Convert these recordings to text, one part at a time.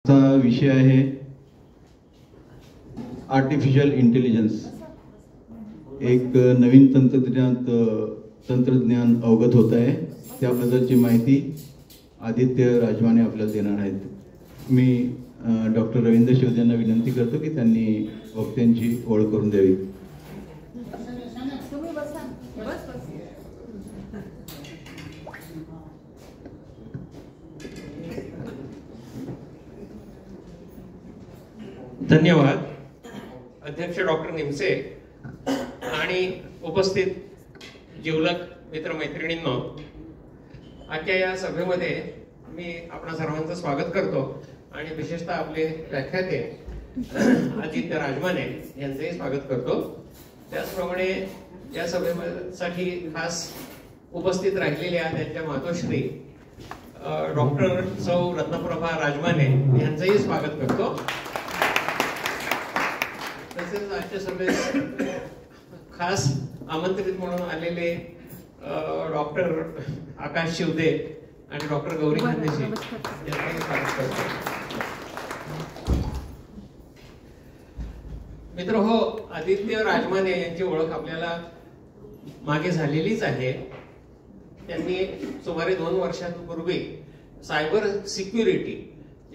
चा विषय आहे आर्टिफिशियल इंटेलिजन्स। एक नवीन तंत्रज्ञान अवगत होत आहे, त्याबद्दलची माहिती आदित्य राजमाने आपल्याला देणार आहेत। मी डॉक्टर रवींद्र शिवद यांना विनंती करतो की त्यांनी वक्त्यांची ओळख करून द्यावी। धन्यवाद अध्यक्ष डॉक्टर निमसे आणि उपस्थित जिवलग मित्रमैत्रिणींनो, आजच्या या सभेमध्ये मी आपणा सर्वांचं स्वागत करतो आणि विशेषतः आपले व्याख्याते आदित्य राजमाने यांचंही स्वागत करतो। त्याचप्रमाणे या सभेसाठी खास उपस्थित राहिलेल्या त्यांच्या मातोश्री डॉक्टर सौ रत्नप्रभा राजमाने यांचंही स्वागत करतो। तसेच आजच्या सभेस खास आमंत्रित म्हणून आलेले डॉक्टर आकाश शिवदे आणि डॉक्टर गौरी खानदेशी यांचंही स्वागत करतो। मित्र हो, आदित्य राजमाने यांची ओळख आपल्याला मागे झालेलीच आहे। त्यांनी सुमारे 2 वर्षांपूर्वी सायबर सिक्युरिटी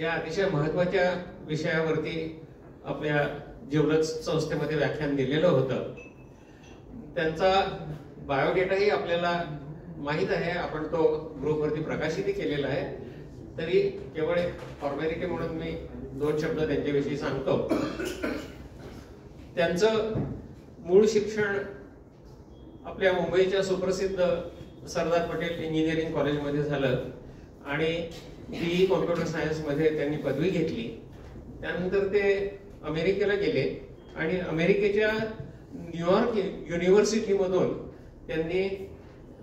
या अतिशय महत्त्वाच्या विषयावरती आपल्या जिवलग संस्थेमध्ये व्याख्यान दिलेलं होतं। त्यांचा बायोडेटाही आपल्याला माहित आहे, आपण तो ग्रुपवरती प्रकाशित केलेला आहे। तरी केवळ एक फॉर्मॅलिटी म्हणून मी 2 शब्द त्यांच्याविषयी सांगतो। त्यांचं मूळ शिक्षण आपल्या मुंबईच्या सुप्रसिद्ध सरदार पटेल इंजिनिअरिंग कॉलेजमध्ये झालं आणि BE कॉम्प्युटर सायन्स मध्ये त्यांनी पदवी घेतली। त्यानंतर ते अमेरिकेला गेले आणि अमेरिकेच्या न्यूयॉर्क युनिव्हर्सिटीमधून त्यांनी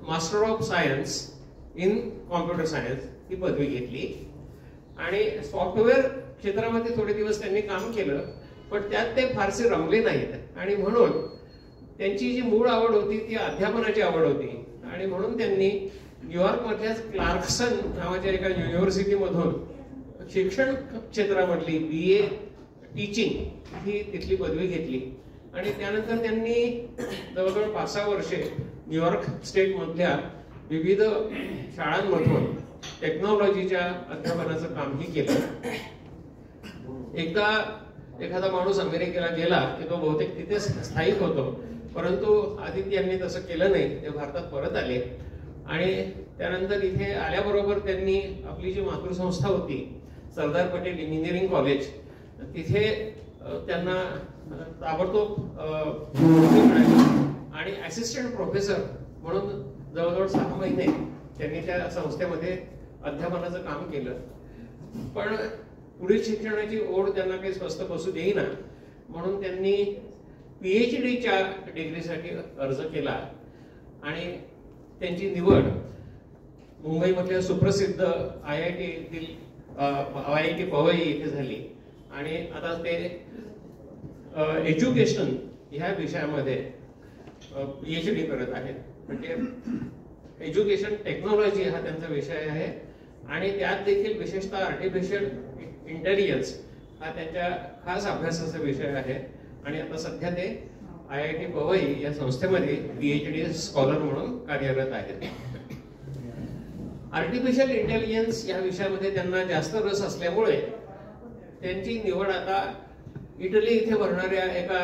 master of science in computer science ही पदवी घेतली आणि सॉफ्टवेअर क्षेत्रामध्ये थोडे दिवस त्यांनी काम केलं, पण त्यात ते फारसे रमले नाहीत आणि म्हणून त्यांची जी मूळ आवड होती ती अध्यापनाची आवड होती आणि म्हणून त्यांनी न्यूयॉर्क मधल्याच क्लार्कसन नावाच्या एका युनिव्हर्सिटीमधून शिक्षण क्षेत्रामधली BA टीचिंग ही तिथली पदवी घेतली आणि त्यानंतर त्यांनी जवळजवळ 5-6 वर्षे न्यूयॉर्क स्टेट मधल्या विविध शाळांमधून टेक्नॉलॉजीच्या अध्यापनाचं कामही केलं। एकदा एखादा माणूस अमेरिकेला गेला की तो बहुतेक तिथेच स्थायिक होतो, परंतु आदित्य यांनी तसं केलं नाही। ते भारतात परत आले आणि त्यानंतर इथे आल्याबरोबर त्यांनी आपली जी मातृसंस्था होती सरदार पटेल इंजिनिअरिंग कॉलेज, तिथे त्यांना ताबडतोब आणि असिस्टंट प्रोफेसर म्हणून जवळजवळ 6 महिने त्यांनी त्या संस्थेमध्ये अध्यापनाचं काम केलं। पण पुढील शिक्षणाची ओढ त्यांना काही स्वस्त बसू देईना, म्हणून त्यांनी PhDच्या डिग्रीसाठी अर्ज केला आणि त्यांची निवड मुंबईमधल्या सुप्रसिद्ध IIT पवई येथे झाली आणि आता ते एज्युकेशन ह्या विषयामध्ये PhD करत आहेत। म्हणजे एज्युकेशन टेक्नॉलॉजी हा त्यांचा विषय आहे आणि त्यात देखील विशेषतः आर्टिफिशियल इंटेलिजन्स हा त्यांच्या खास अभ्यासाचा विषय आहे आणि आता सध्या ते IIT पवई या संस्थेमध्ये PhD स्कॉलर म्हणून कार्यरत आहेत। आर्टिफिशियल इंटेलिजन्स या विषयामध्ये त्यांना जास्त रस असल्यामुळे त्यांची निवड आता इटली इथे भरणाऱ्या एका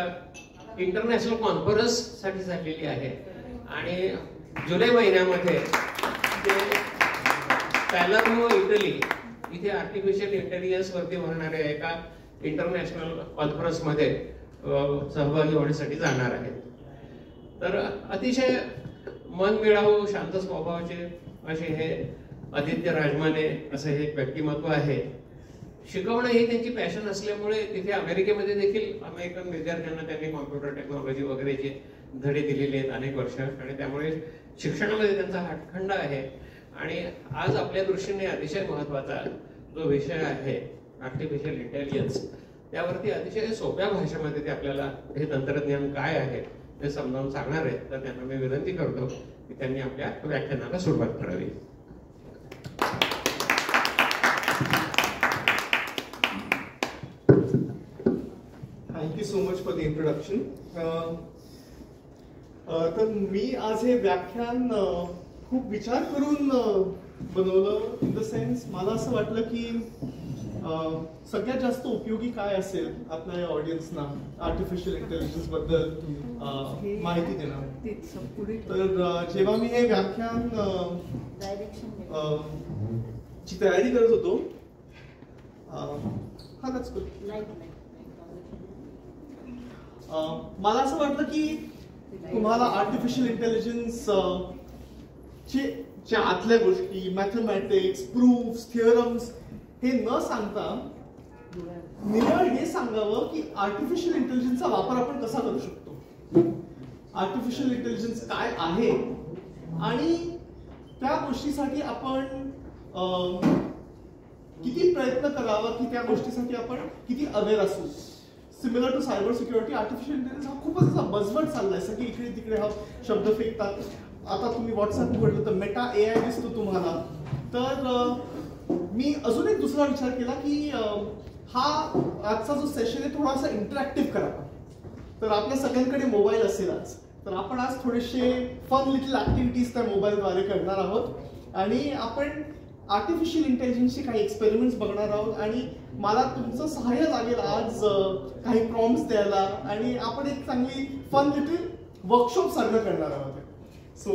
इंटरनॅशनल कॉन्फरन्स साठी झालेली आहे आणि जुलै महिन्यामध्ये ते पॅलर्मो इटली इथे आर्टिफिशियल इंटेलिजन्स वरती भरणाऱ्या एका इंटरनॅशनल कॉन्फरन्स मध्ये सहभागी होण्यासाठी जाणार आहेत। तर अतिशय मनमिळावू शांत स्वभावाचे असे हे आदित्य राजमाने असे हे व्यक्तिमत्व आहे। शिकवणं ही त्यांची पॅशन असल्यामुळे तिथे अमेरिकेमध्ये देखील अमेरिकन विद्यार्थ्यांना त्यांनी कॉम्प्युटर टेक्नॉलॉजी वगैरेचे धडे दिलेले आहेत अनेक वर्ष आणि त्यामुळे शिक्षणामध्ये त्यांचा हातखंडा आहे। आणि आज आपल्या दृष्टीने अतिशय महत्त्वाचा जो विषय आहे आर्टिफिशियल इंटेलिजन्स, त्यावरती अतिशय सोप्या भाषेमध्ये ते आपल्याला हे तंत्रज्ञान काय आहे ते समजावून सांगणार आहेत। तर त्यांना मी विनंती करतो की त्यांनी आपल्या व्याख्यानाला सुरुवात करावी। so much for the introduction. तर मी आज हे व्याख्यान खूप विचार करून बनवलं. इन द सेन्स मला असं वाटलं की सगळ्यात जास्त उपयोगी काय असेल आपल्या या ऑडियन्सना आर्टिफिशियल इंटेलिजन्स बद्दल माहिती देणं. तर जेव्हा मी हे व्याख्यान ची तयारी करत होतो, मला असं वाटलं की तुम्हाला आर्टिफिशियल इंटेलिजन्स च्या आतल्या गोष्टी, मॅथमॅटिक्स, प्रूफ्स, थिअरम्स हे न सांगता निवळ हे सांगावं की आर्टिफिशियल इंटेलिजन्सचा वापर आपण कसा करू शकतो, आर्टिफिशियल इंटेलिजन्स काय आहे आणि त्या गोष्टीसाठी आपण किती प्रयत्न करावा की त्या गोष्टीसाठी आपण किती अवेअर असू. Similar to cyber security, artificial intelligence हा खूपच असा बजवर्ड चाललाय. सगळे इकडे तिकडे हा शब्द फेकतात. आता तुम्ही व्हॉट्सअप उघडलं तर मेटा AI दिसतो तुम्हाला. तर मी अजून एक दुसरा विचार केला की हा आजचा जो सेशन आहे थोडासा इंटरॅक्टिव्ह करावा. तर आपल्या सगळ्यांकडे मोबाईल असेल आज, तर आपण आज थोडेसे फन लिटल ऍक्टिव्हिटीज त्या मोबाईलद्वारे करणार आहोत आणि आपण आर्टिफिशियल इंटेलिजन्सचे काही एक्सपेरिमेंट्स बघणार आहोत आणि मला तुमचं सहाय्य लागेल आज काही प्रॉम्प्ट्स द्यायला आणि आपण एक चांगली फन लिटल वर्कशॉप सारखं करणार आहोत. सो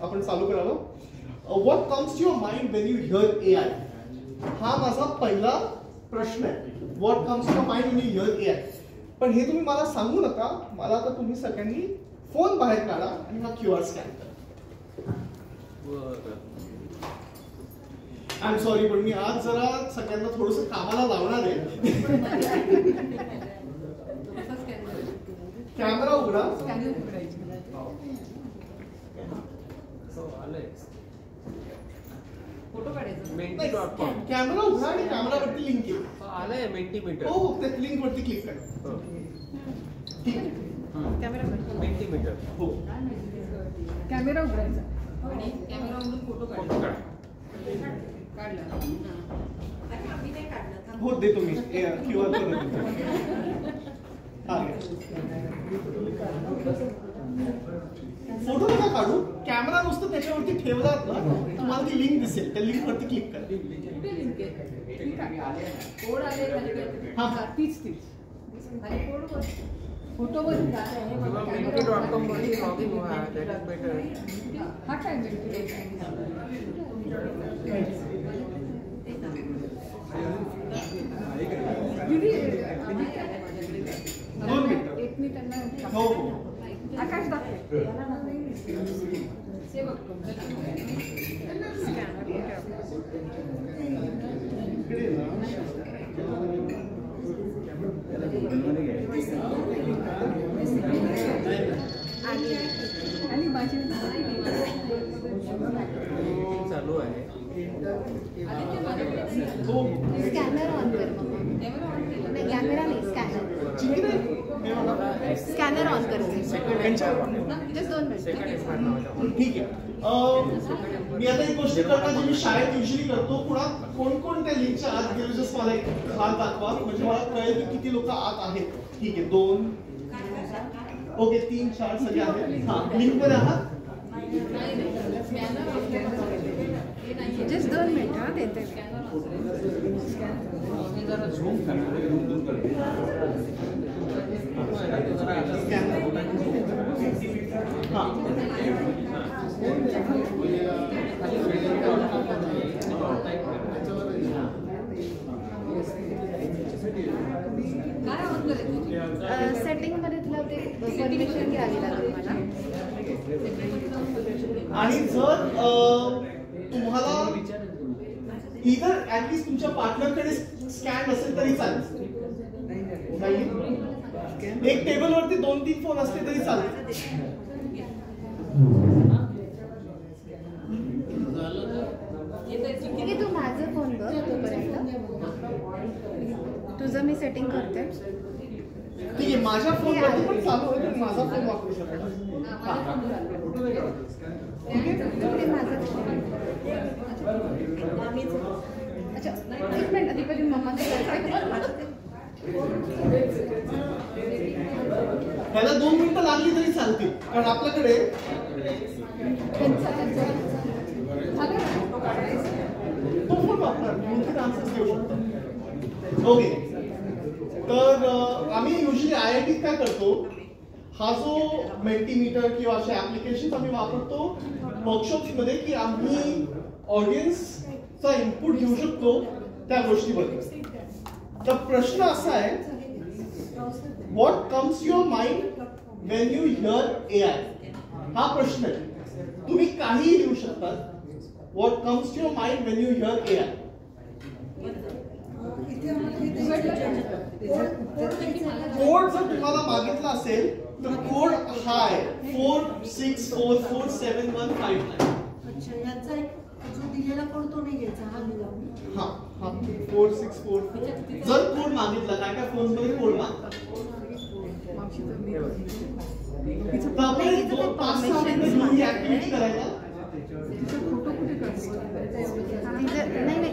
आपण चालू करावं. What comes to your mind when you hear AI? हा माझा पहिला प्रश्न आहे. What comes to your mind when you hear AI? पण हे तुम्ही मला सांगू नका. मला आता तुम्ही सगळ्यांनी फोन बाहेर काढा आणि हा QR स्कॅन करा. आय एम सॉरी, पण मी आज जरा सगळ्यांना थोडंसं कामाला लावणार आहे. कॅमेरा उघडा. कॅमेरा उघडा आणि कॅमेरावरती लिंक केली. आलंय मेंटीमीटर. हो, त्या लिंक वरती क्लिक करा. ठीक आहे. मेंटीमीटर. हो, कॅमेरा उघडायचा आणि कॅमेरा उघडून फोटो काढा. हो देतो मी. QR फोटो नका काढू. कॅमेरा नुसतं त्याच्यावरती ठेवलात ना, तुम्हाला ती लिंक दिसेल. त्या लिंक वरती क्लिक करा. कोड आले हा, तीच आणि कोड फोटोवर Menti.com मध्ये लॉग इन व्हा. That is better. हा काय एक मिनिट त्यांना. हो हो. आकाश दाखव. आणि माझी चालू आहे. स्कॅनर ऑन कर. नाही, कॅमेरा नाही, स्कॅनर. स्कॅनर ऑन कर. Just 2 minute. ठीक आहे. मी आता एक गोष्ट करता जी मी शाळेत युजली करतो. कोणकोणत्या लिंकच्या आत गेलो जस्ट मला एक हात दाखवा, म्हणजे मला कळेल की किती लोक आत आहेत. ठीक आहे. 2, ओके, 3, 4 सगळे आहेत. हा, लिंक मध्ये आहात. Just 2 minute. हा, देते. जरा झूम करा. हा, सेटिंग मध्ये तुला ते परमिशन घ्यावी लागेल मला. आणि जर तुम्हाला इधर ऍटलीस्ट तुमच्या पार्टनरकडे स्कॅन असेल तरी चालेल. एक टेबल वरती 2-3 फोन असले तरी चालेल. ठीक आहे, तू माझं फोन बघ तोपर्यंत. तुझं मी सेटिंग करते. ठीक आहे. माझ्या फोन वरती पण चालू आहे, तुम्ही माझा फोन वापरू शकता. अच्छा, एक मिनिट. आधी कधी मम्मा त्याला 2 मिनिटं लागली तरी चालतील, कारण आपल्याकडे तो फोन वापरा, मूलभूत आन्सर्स देऊ शकतो. ओके, तर आम्ही युजली IIT काय करतो, हा जो मेंटीमीटर किंवा असे ऍप्लिकेशन आम्ही वापरतो वर्कशॉप्स मध्ये, की आम्ही ऑडियन्सचा इनपुट घेऊ शकतो त्या गोष्टीबद्दल. तर प्रश्न असा आहे, what comes your mind when you hear AI? हा प्रश्न आहे. तुम्ही काहीही लिहू शकता. What comes to your mind when you hear AI? Code जर तुम्हाला मागितला असेल तर कोड हा आहे 46447159. अच्छा, याचा एक जो दिलेला कोड तो नाही घ्यायचा, हा दिला. हा हा 464. जर कोड मागितला, काय काय फोन मध्ये कोड मागतात, तर आपण 5-6 मिनिटं घेऊन ही ऍक्टिव्हिटी करायला.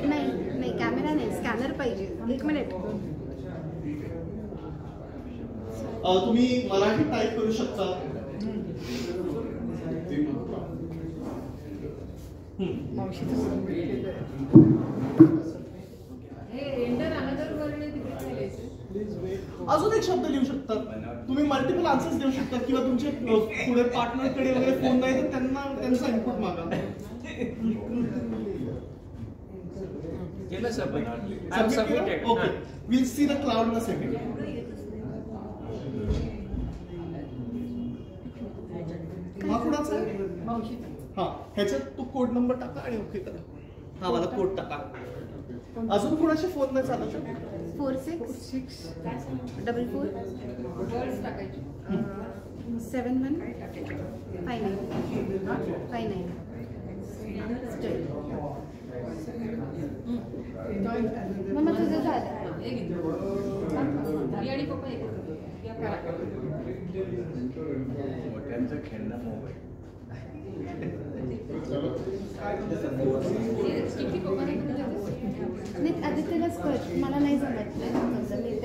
नाही कॅमेरा नाही, स्कॅनर पाहिजे. 1 मिनिट. तुम्ही मराठी टाईप करू शकता. अजून एक शब्द लिहू शकतात. तुम्ही मल्टिपल आन्सर्स देऊ शकता, किंवा तुमचे पुढे पार्टनरकडे वगैरे फोन नाही तर त्यांना त्यांचा इनपुट मागा. केलं sir, submitted. Okay, will see the cloud in a second. हा कुणाचा आहे? हा, ह्याच्यात तो कोड नंबर टाका आणि ओके करा. हा मला कोड टाका. अजून कोणाचे फोन नाही चालत? 4644 7159. मम्मा तुझं झालं. आणि पप्पा एक मोठ्यांचं खेळणं मोबाईल. नाही, आदित्यलाच कर, मला नाही जमत. मी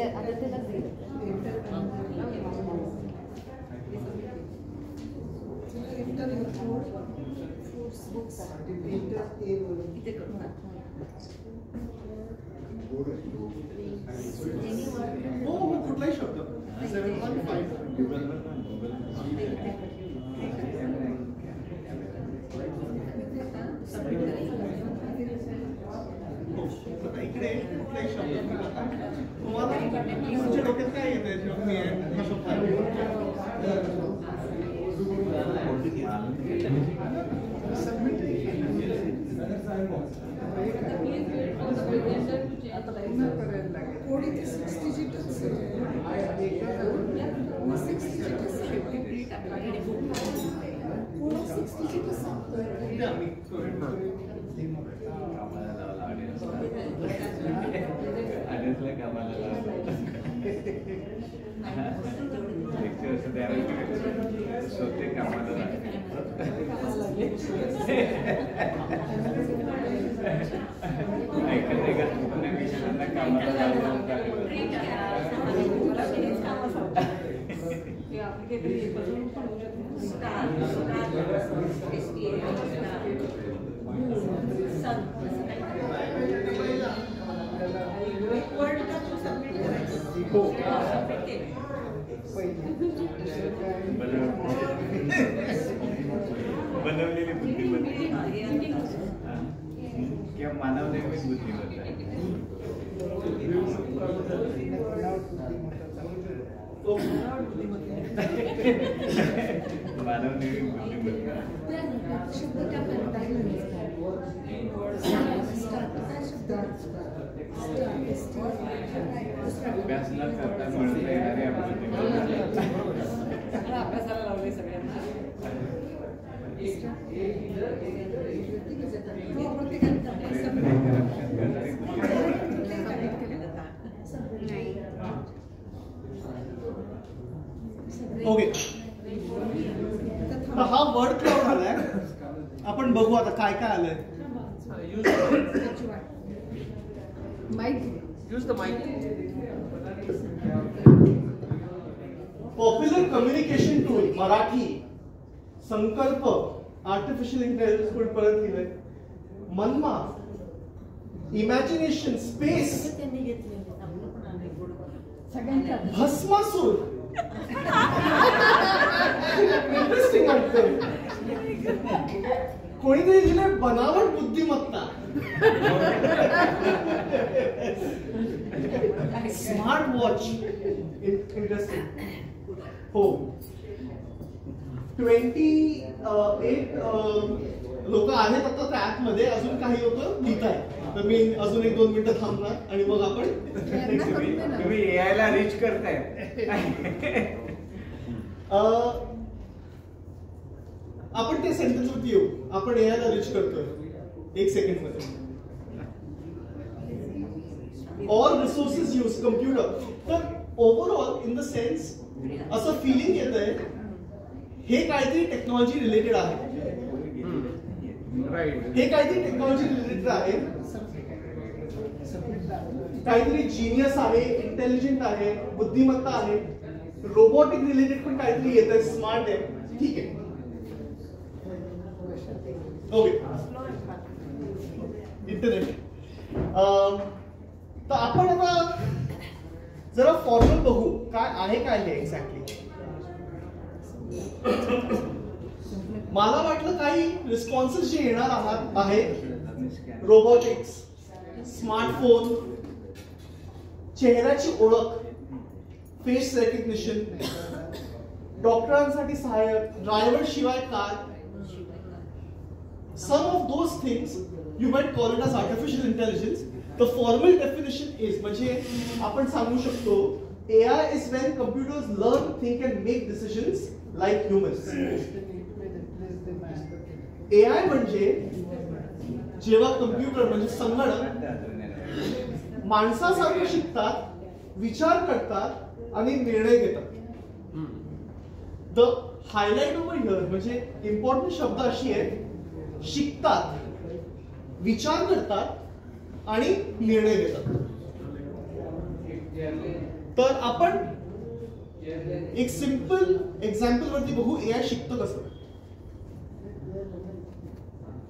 आदित्यलाच देईल. हो, कुठलाही शब्द. 715. इकडे कुठलाही शब्द तुम्हाला तुमच्या डोक्यात काय येतंय जेव्हा मी हा शब्द कोड इथे 6 डिजिटच स्वतः कामाला बनवलेली बुद्धिमत्ता किंवा मानव निर्मित बुद्धिमत्ता. मानव निर्मित बुद्धिमत्ता अभ्यास न करता मिळवता येणारे बुद्धिमत्ता. अभ्यासाला लावले सगळ्यांना. ओके, तर हा वर्ड क्लाउड आलाय. आपण बघू आता काय काय आलंय. Use the mic. Popular communication tool Marathi संकल्प आर्टिफिशियल इंटेलिजन्स कोण परत लिहिलंय मनमा इमॅजिनेशन स्पेस त्यांनी घेतलेले आपलं पण आहे सगळ्यांच्या भस्मासूर इंटरेस्टिंग वाटतंय कोणीतरी लिहिलंय बनावट बुद्धिमत्ता स्मार्ट वॉच इंटरेस्टिंग हो 28 लोक आहेत आता त्या ऍप मध्ये अजून काही लोक लिहित आहेत तर मी अजून 1-2 मिनिटं थांबणार आणि मग आपण तुम्ही AI ला रीच करताय आपण त्या सेंटेन्स वरती येऊ आपण AI ला रीच करतोय 1 सेकंड मध्ये ऑल रिसोर्सेस यूज कम्प्युटर तर ओव्हरऑल इन द सेन्स असं फिलिंग येत आहे हे काहीतरी टेक्नॉलॉजी रिलेटेड आहे हे काहीतरी टेक्नॉलॉजी रिलेटेड आहे काहीतरी जीनियस आहे इंटेलिजंट आहे बुद्धिमत्ता आहे रोबोटिक रिलेटेड पण काहीतरी येत आहे स्मार्ट आहे ठीक आहे ओके इंटरनेट तर आपण आता जरा फॉर्मल बघू काय आहे काय हे एक्झॅक्टली मला वाटलं काही रिस्पॉन्सेस जे येणार आहे रोबोटिक्स स्मार्टफोन चेहऱ्याची ओळख फेस रेकग्निशन डॉक्टरांसाठी सहाय्यक ड्रायव्हर शिवाय car some of those things you might call it as artificial intelligence. The formal definition is म्हणजे आपण सांगू शकतो AI is when computers learn, think and make decisions like humans. AI म्हणजे जेव्हा computer म्हणजे संगणक माणसासारखं शिकतात विचार करतात आणि निर्णय घेतात. द हायलाइट ओव्हर हिअर म्हणजे इम्पॉर्टंट शब्द अशी आहे शिकतात विचार करतात आणि निर्णय घेतात. तर आपण एक सिंपल एक्झाम्पल वरती बघू AI शिकतो कसं.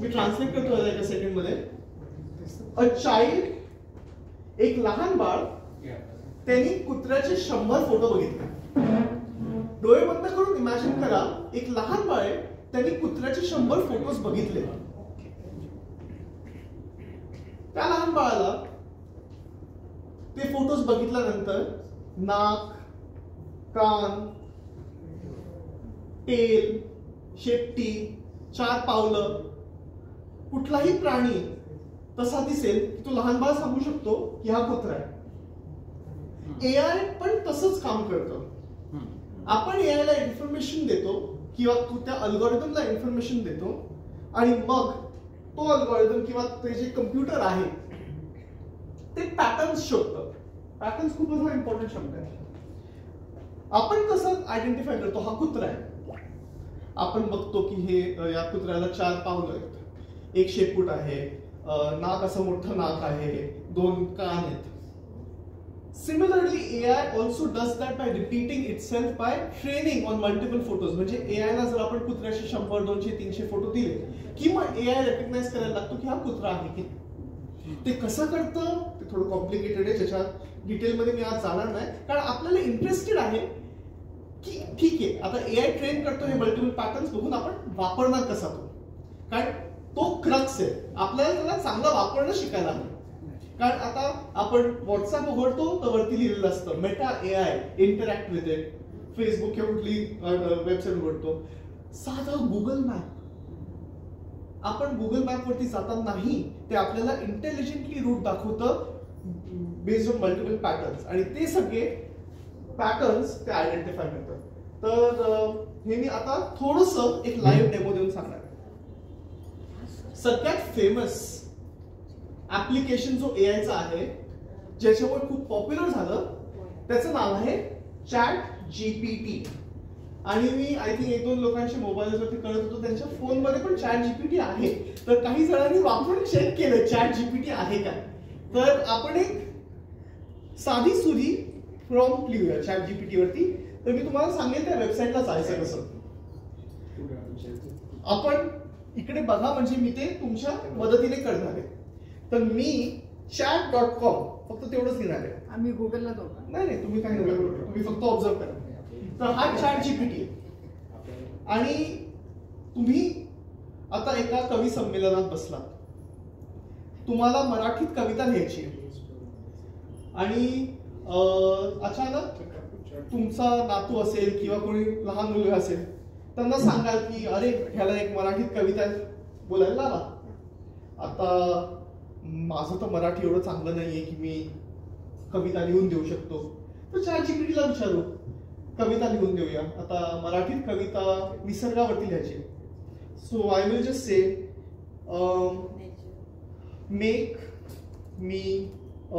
मी ट्रान्सलेट करतो एका सेकंड मध्ये. अ चाइल्ड एक लहान बाळ त्यांनी कुत्र्याचे 100 फोटो बघितले. डोळे बंद करून इमॅजिन करा एक लहान बाळ आहे त्यांनी कुत्र्याचे 100 फोटोज बघितले. त्या लहान बाळाला ते फोटोज बघितल्यानंतर नाक कान टेल शेपटी 4 पावलं कुठलाही प्राणी तसा दिसेल की तो लहान बाळ सांगू शकतो की हा कुत्रा आहे. AI पण तसंच काम करतं. आपण AI ला इन्फॉर्मेशन देतो किंवा त्या अल्गोरिदमला इन्फॉर्मेशन देतो आणि मग तो अल्गोरिदम किंवा ते जे कम्प्युटर आहे ते पॅटर्न्स शोधतं. पॅटर्न्स खूप इम्पॉर्टंट शब्द आहे. आपण कसं आयडेंटिफाय करतो हा कुत्रा आहे. आपण बघतो की हे या कुत्र्याला 4 पावलं आहेत, 1 शेपूट आहे, नाक असं मोठं नाक आहे, 2 कान आहेत. Similarly, AI also does that by repeating itself by training on multiple photos. म्हणजे AI ला जर आपण कुत्र्याचे 100, 200, 300 फोटो दिले की मग AI रेकग्नाइज करायला लागतो की हा कुत्रा आहे की. ते कसं करतं ते थोडं कॉम्प्लिकेटेड आहे त्याच्या डिटेलमध्ये मी आज जाणार नाही कारण आपल्याला इंटरेस्टेड आहे की ठीक आहे आता AI ट्रेन करतो हे मल्टिपल पॅटर्न्स बघून आपण वापरणार कसा तो. कारण तो क्रक्स आहे आपल्याला त्याला चांगलं वापरणं शिकायला हवं. कारण आता आपण व्हॉट्सअप उघडतो तर वरती लिहिलेलं असतं Meta AI interact with it. Facebook किंवा कुठली वेबसाईट उघडतो. साधं गुगल मॅप आपण गुगल मॅप वरती जाताना नाही ते आपल्याला इंटेलिजंटली रूट दाखवतं बेस्ड ऑन मल्टिपल पॅटर्न्स आणि ते सगळे पॅटर्न्स ते आयडेंटिफाय करतात. तर हे मी आता थोडंसं एक लाईव्ह डेमो देऊन सांगणार. सगळ्यात फेमस ऍप्लिकेशन जो AIचा आहे ज्याच्यामुळे खूप पॉप्युलर झालं त्याचं नाव आहे ChatGPT. आणि मी आय थिंक 1-2 लोकांच्या मोबाईलवरती कळत होतो त्यांच्या फोनमध्ये पण ChatGPT आहे. तर काही जणांनी वापरून चेक केलं ChatGPT आहे का. तर आपण एक साधी सुधी प्रॉम्प्ट लिहूया ChatGPT वरती. तर मी तुम्हाला सांगेन त्या वेबसाईटला जायचं कसं. आपण इकडे बघा, म्हणजे मी ते तुमच्या मदतीने करणार आहे. तर मी chat.com फक्त तेवढंच लिहिणार आहे. आम्ही गुगलला जाऊ का? नाही तुम्ही काही नका करू, तुम्ही फक्त ऑब्झर्व करा. तर हा ChatGPT आहे. आणि तुम्ही आता एका कवी संमेलनात बसला, तुम्हाला मराठीत कविता लिहायची आहे आणि अचानक तुमचा नातू असेल किंवा कोणी लहान मुलगा असेल, त्यांना सांगाल की अरे ह्याला एक मराठीत कविता बोलायला लावा. आता माझं तर मराठी एवढं चांगलं नाहीये की मी कविता लिहून देऊ शकतो. तर ChatGPTला विचारू, कविता लिहून देऊया. आता मराठीत कविता निसर्गावरती लिहायची. So I will just say make me a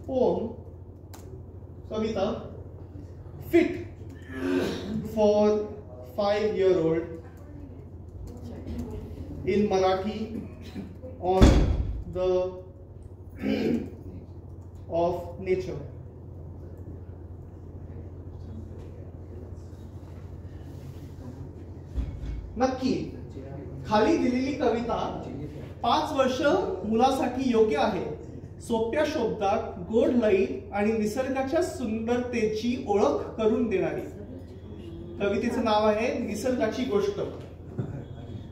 poem, Kavita fit for 5-year-old in Marathi on the theme of nature. नक्की खाली दिलेली कविता 5 वर्ष मुलासाठी योग्य आहे. सोप्या शब्दात गोड लई आणि निसर्गाच्या सुंदरतेची ओळख करून देणारी. कवितेचं नाव आहे निसर्गाची गोष्ट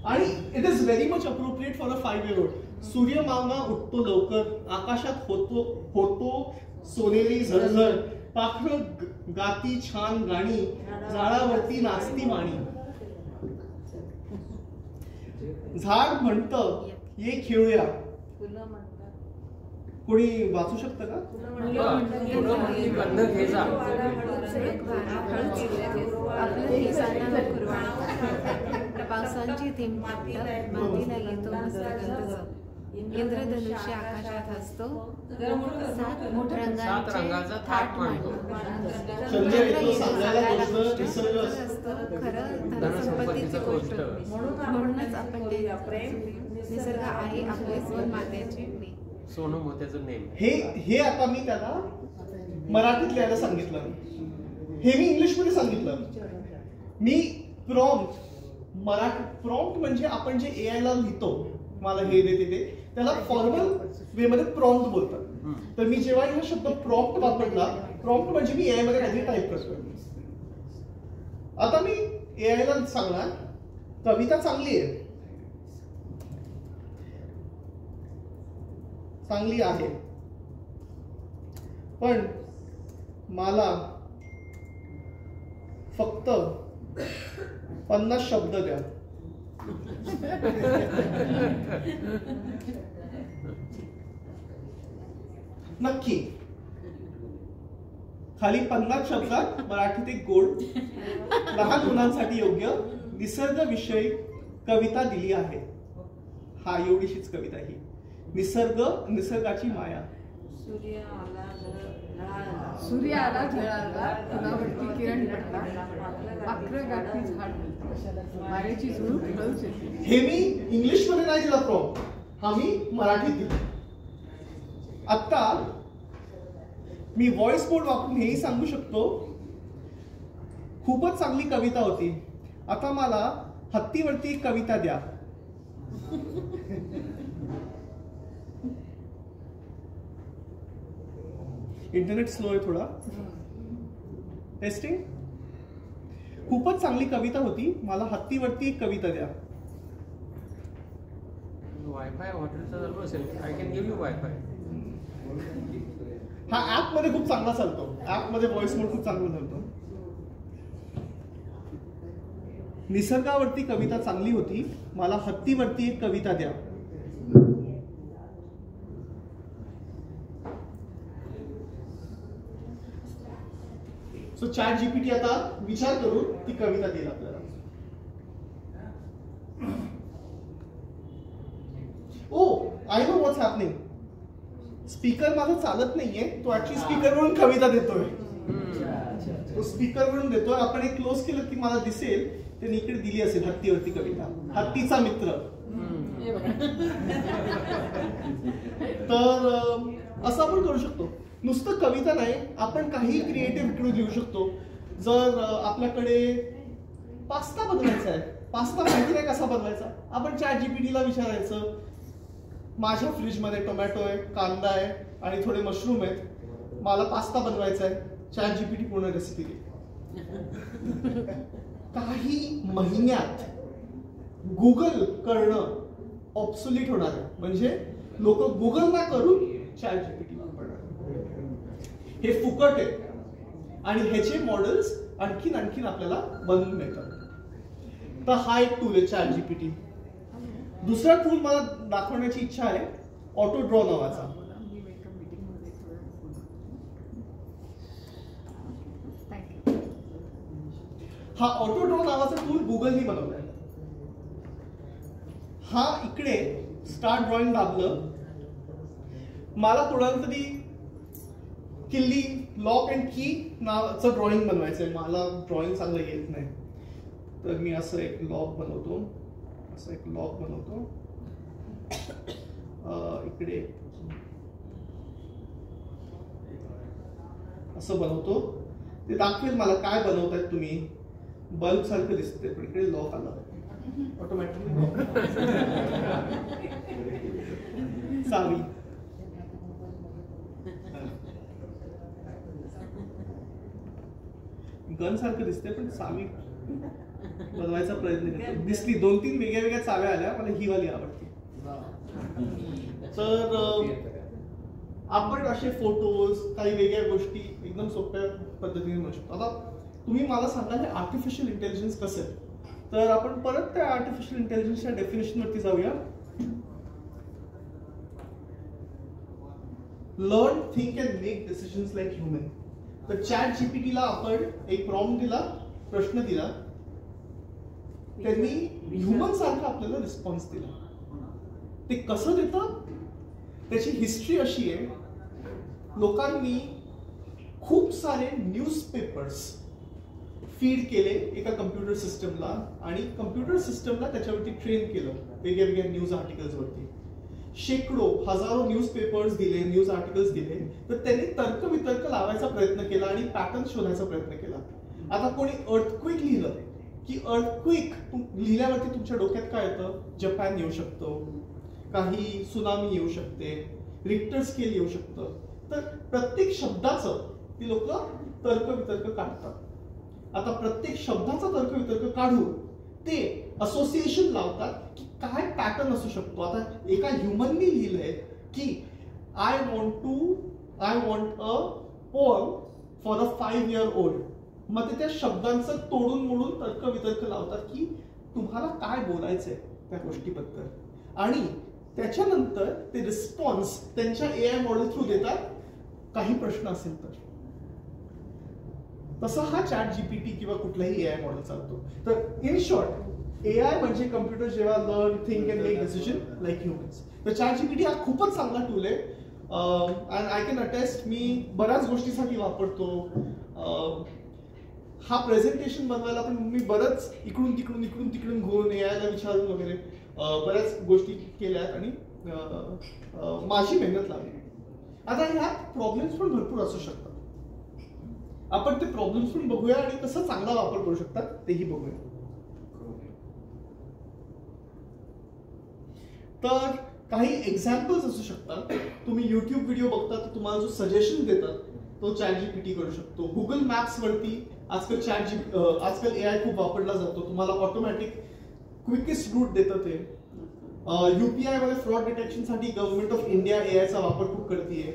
आणि it is very much appropriate for a 5-year-old. सूर्यमामा उठतो लवकर, आकाशात होतो सोनेरी झळझळ, पाखरं गाती छान गाणी, झाडावरती नाचती माणी. झाड म्हणतं ये खेळूया. कोणी वाचू शकतं का? पावसांची थेंब मातीला येतो निसर्गंध, इंद्रधनुष्य आकाशात असतो, 7 रंगाचा थाट मांडतो. खरं धनसंपत्तीची गोष्ट, म्हणूनच आपण निसर्ग आहे आपले सोन मात्याची सोनं मोत्याचं नेम. हे आता मी त्याला मराठीत लिहायला सांगितलं, हे मी इंग्लिश मध्ये सांगितलं. मी प्रॉम्प्ट म्हणजे आपण जे AI ला लिहितो, मला हे देते ते, त्याला फॉर्मल वे मध्ये प्रॉम्प्ट बोलतात. तर मी जेव्हा हा शब्द प्रॉम्प्ट वापरला, प्रॉम्प्ट म्हणजे मी AI मध्ये काहीतरी टाईप करतोय. आता मी AI ला सांगणार कविता चांगली आहे, चांगली आहे, पण मला फक्त 50 शब्द द्या. नक्की खाली 50 शब्दात मराठीत एक गोड लहान मुलांसाठी योग्य निसर्ग विषयी कविता दिली आहे. हा एवढीशीच कविता ही. निसर्गाची माया. सूर्य आला झळाला, फुलावरती किरण पडला, पाखरं गाठी झाड बोलतं, वाऱ्याची झुळूक हळूच येते. हे मी इंग्लिश मध्ये नाही दिला प्रॉम्प्ट, हा मी मराठीत दिला. आता मी व्हॉइस कोड वापरून हेही सांगू शकतो, खूपच चांगली कविता होती, आता मला हत्तीवरती एक कविता द्या. इंटरनेट स्लो आहे थोडा. टेस्टिंग. खूपच चांगली कविता होती, मला हत्तीवरती एक कविता द्या. वायफाय हॉटेलचा चालू असेल, I can give you wifi. हा ऍप मध्ये खूप चांगला चालतो, ऍप मध्ये व्हॉइस मोड खूप चांगला चालतो. निसर्गावरती कविता चांगली होती, मला हत्तीवरती एक कविता द्या. सो ChatGPT आता विचार करून ती कविता देईल आपल्याला. Oh I know what's happening. Speaker माझा चालत नाहीये, तो ऍक्च्युअली स्पीकर वरून कविता देतोय. तो स्पीकर वरून देतोय. आपण एक क्लोज केलं की मला दिसेल त्यांनी इकडे दिली असेल हत्तीवरती कविता, हत्तीचा मित्र. तर असं आपण करू शकतो. नुसतं कविता नाही, आपण काही क्रिएटिव्ह इकडे देऊ शकतो. जर आपल्याकडे पास्ता बनवायचा आहे, पास्ता माहिती नाही कसा बनवायचा, आपण ChatGPT ला विचारायचं, माझ्या फ्रीजमध्ये टोमॅटो आहे, कांदा आहे आणि थोडे मशरूम आहेत, मला पास्ता बनवायचा आहे, ChatGPT पूर्ण रेसिपी दे. काही महिन्यात गुगल करणं ऑब्सोलीट होणार आहे. म्हणजे लोक गुगल ना करून ChatGPT वापरणार. हे फुकट आहे आणि ह्याचे मॉडेल्स आणखीन आपल्याला बनवून मिळतात. तर हा एक टूल आहे ChatGPT. दुसरा टूल मला दाखवण्याची इच्छा आहे, ऑटो ड्रॉ नावाचा. हा ऑटो ड्रॉ नावाचा टूल गुगलनी बनवलाय. हा इकडे स्टार्ट ड्रॉइंग दाबलं, मला कोणाला तरी किल्ली लॉक अँड की नावाचं ड्रॉइंग बनवायचंय. मला ड्रॉइंग चांगलं येत नाही, तर मी असं एक लॉक बनवतो, असं एक लॉक बनवतो. इकडे असं बनवतो. ते दाखवेल मला काय बनवतायत तुम्ही. बल्ब सारखं दिसते पण इकडे लॉक आला ऑटोमॅटिकली. चावी, गन सारखं दिसते पण चावी बनवायचा प्रयत्न करतो. दिसली 2-3 वेगळ्या चाव्या आल्या, मला ही वाली आवडते. तर आपण असे फोटोज, काही वेगळ्या गोष्टी एकदम सोप्या पद्धतीने म्हणू शकतो. आता तुम्ही मला सांगा हे आर्टिफिशियल इंटेलिजन्स कसं आहे. तर आपण परत त्या आर्टिफिशियल इंटेलिजन्सच्या डेफिनेशन वरती जाऊया. Learn, think and make decisions like human. तर ChatGPT ला आपण एक प्रॉम्प्ट दिला, प्रश्न दिला, त्यांनी ह्युमन सारखा आपल्याला रिस्पॉन्स दिला. ते कसं देतं, त्याची हिस्ट्री अशी आहे, लोकांनी खूप सारे न्यूजपेपर्स फीड केले एका कम्प्युटर सिस्टमला आणि कम्प्युटर सिस्टमला त्याच्यावरती ट्रेन केलं वेगळ्या न्यूज आर्टिकल्स वरती. शेकडो हजारो न्यूजपेपर्स दिले, न्यूज आर्टिकल्स दिले, तर त्यांनी तर्कवितर्क लावायचा प्रयत्न केला आणि पॅटर्न शोधायचा प्रयत्न केला. आता कोणी अर्थक्वेक लिहिलं की अर्थक्वेक लिहिल्यावरती तुमच्या डोक्यात काय येतं, जपान येऊ शकतो, काही सुनामी येऊ शकते, रिक्टर स्केल येऊ शकतं. तर प्रत्येक शब्दाचं ती लोक तर्कवितर्क काढतात. आता प्रत्येक शब्दाचा तर्कवितर्क काढून ते असोसिएशन लावतात की काय पॅटर्न असू शकतो. आता एका ह्युमननी लिहिलंय की I want a poem for a 5-year-old. मग ते त्या शब्दांचं तोडून मोडून तर्कवितर्क लावतात की तुम्हाला काय बोलायचंय त्या गोष्टीबद्दल, आणि त्याच्यानंतर ते रिस्पॉन्स त्यांच्या AI मॉडेल थ्रू देतात काही प्रश्न असेल तर. तसा हा ChatGPT किंवा कुठलाही AI मॉडेल चालतो. तर इन शॉर्ट AI म्हणजे कम्प्युटर जेव्हा learn, think and make decision like humans. तर ChatGPT हा खूपच चांगला टूल आहे. अँड आय कॅन अटेस्ट, मी बऱ्याच गोष्टीसाठी वापरतो. हा प्रेझेंटेशन बनवायला पण मी बरंच इकडून तिकडून घेऊन AI ला विचारून वगैरे बऱ्याच गोष्टी केल्यात आणि माझी मेहनत लागली. आता ह्यात प्रॉब्लेम्स पण भरपूर असू शकतात. आपण ते प्रॉब्लेम्स पण बघूया आणि कसं चांगला वापर करू शकतात तेही बघूया. तर काही एक्झाम्पल्स असू शकतात. तुम्ही युट्यूब व्हिडिओ बघता तर तुम्हाला जो सजेशन देतात तो ChatGPT करू शकतो. गुगल मॅप्स वरती आजकाल AI खूप वापरला जातो. तुम्हाला ऑटोमॅटिक क्विकेस्ट रूट देतं ते. UPI मध्ये फ्रॉड डिटेक्शन साठी गव्हर्नमेंट ऑफ इंडिया AI चा वापर खूप करतेय.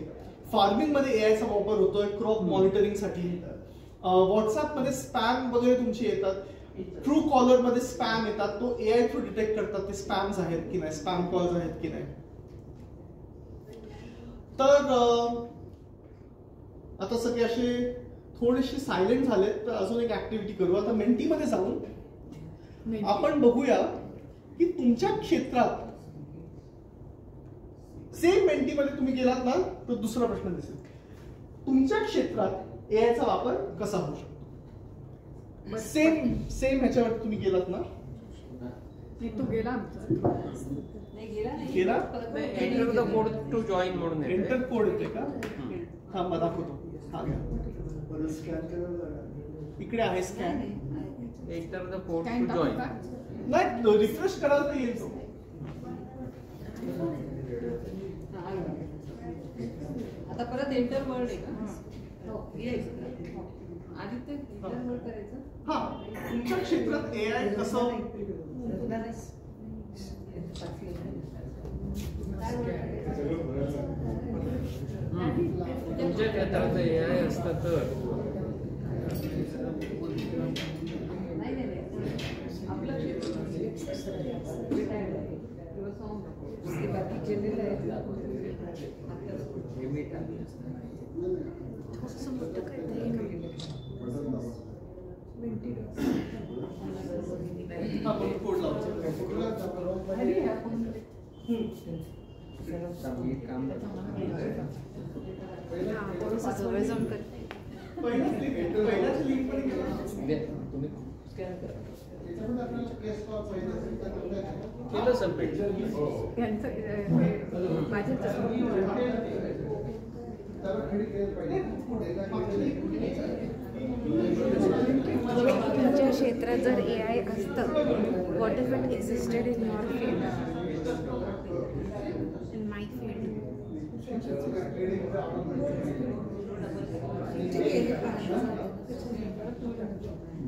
फार्मिंग मध्ये AI चा वापर होतोय क्रॉप मॉनिटरिंग साठी. व्हॉट्सअप मध्ये स्पॅम वगैरे तुमचे येतात. ट्रू कॉलर मध्ये स्पॅम येतात, तो AI थ्रू डिटेक्ट करतात ते स्पॅम्स आहेत की नाही, स्पॅम कॉल्स आहेत की नाही. तर आता सगळे असे थोडेसे सायलेंट झालेत, तर अजून एक ऍक्टिव्हिटी करू. आता मेंटी मध्ये जाऊन आपण बघूया की तुमच्या क्षेत्रात सेम मेंटी मध्ये तुम्ही गेलात ना तर दुसरा प्रश्न दिसेल, तुमच्या क्षेत्रात AI चा वापर कसा होऊ शकतो. सेम ह्याच्यावर तुम्ही गेलात ना, तो गेला गेला enter the code to join म्हणून एंटर कोड येते का. थांबा दाखवतो. हा घ्या. इकडे आहे scan. Enter the port Scan to join. टाकू का? नाही रिफ्रेश करायला तर येईल तो. आता परत एंटर वर्ड आहे का? हो येस. आदित्य एंटर वर्ड करायचं. हा तुमच्या क्षेत्रात AI कसं तुमच्या क्षेत्रात AI असतं तर आपलं क्षेत्र किंवा सॉन्ग बाकी केलेलं आहे. आपण कोड लावतो. जवळजवळ करते. पहिल्याच लिंक पण केलं सबमिट. यांचं माझ्या तुमच्या क्षेत्रात जर AI असतं, what if it existed in your field, in my field?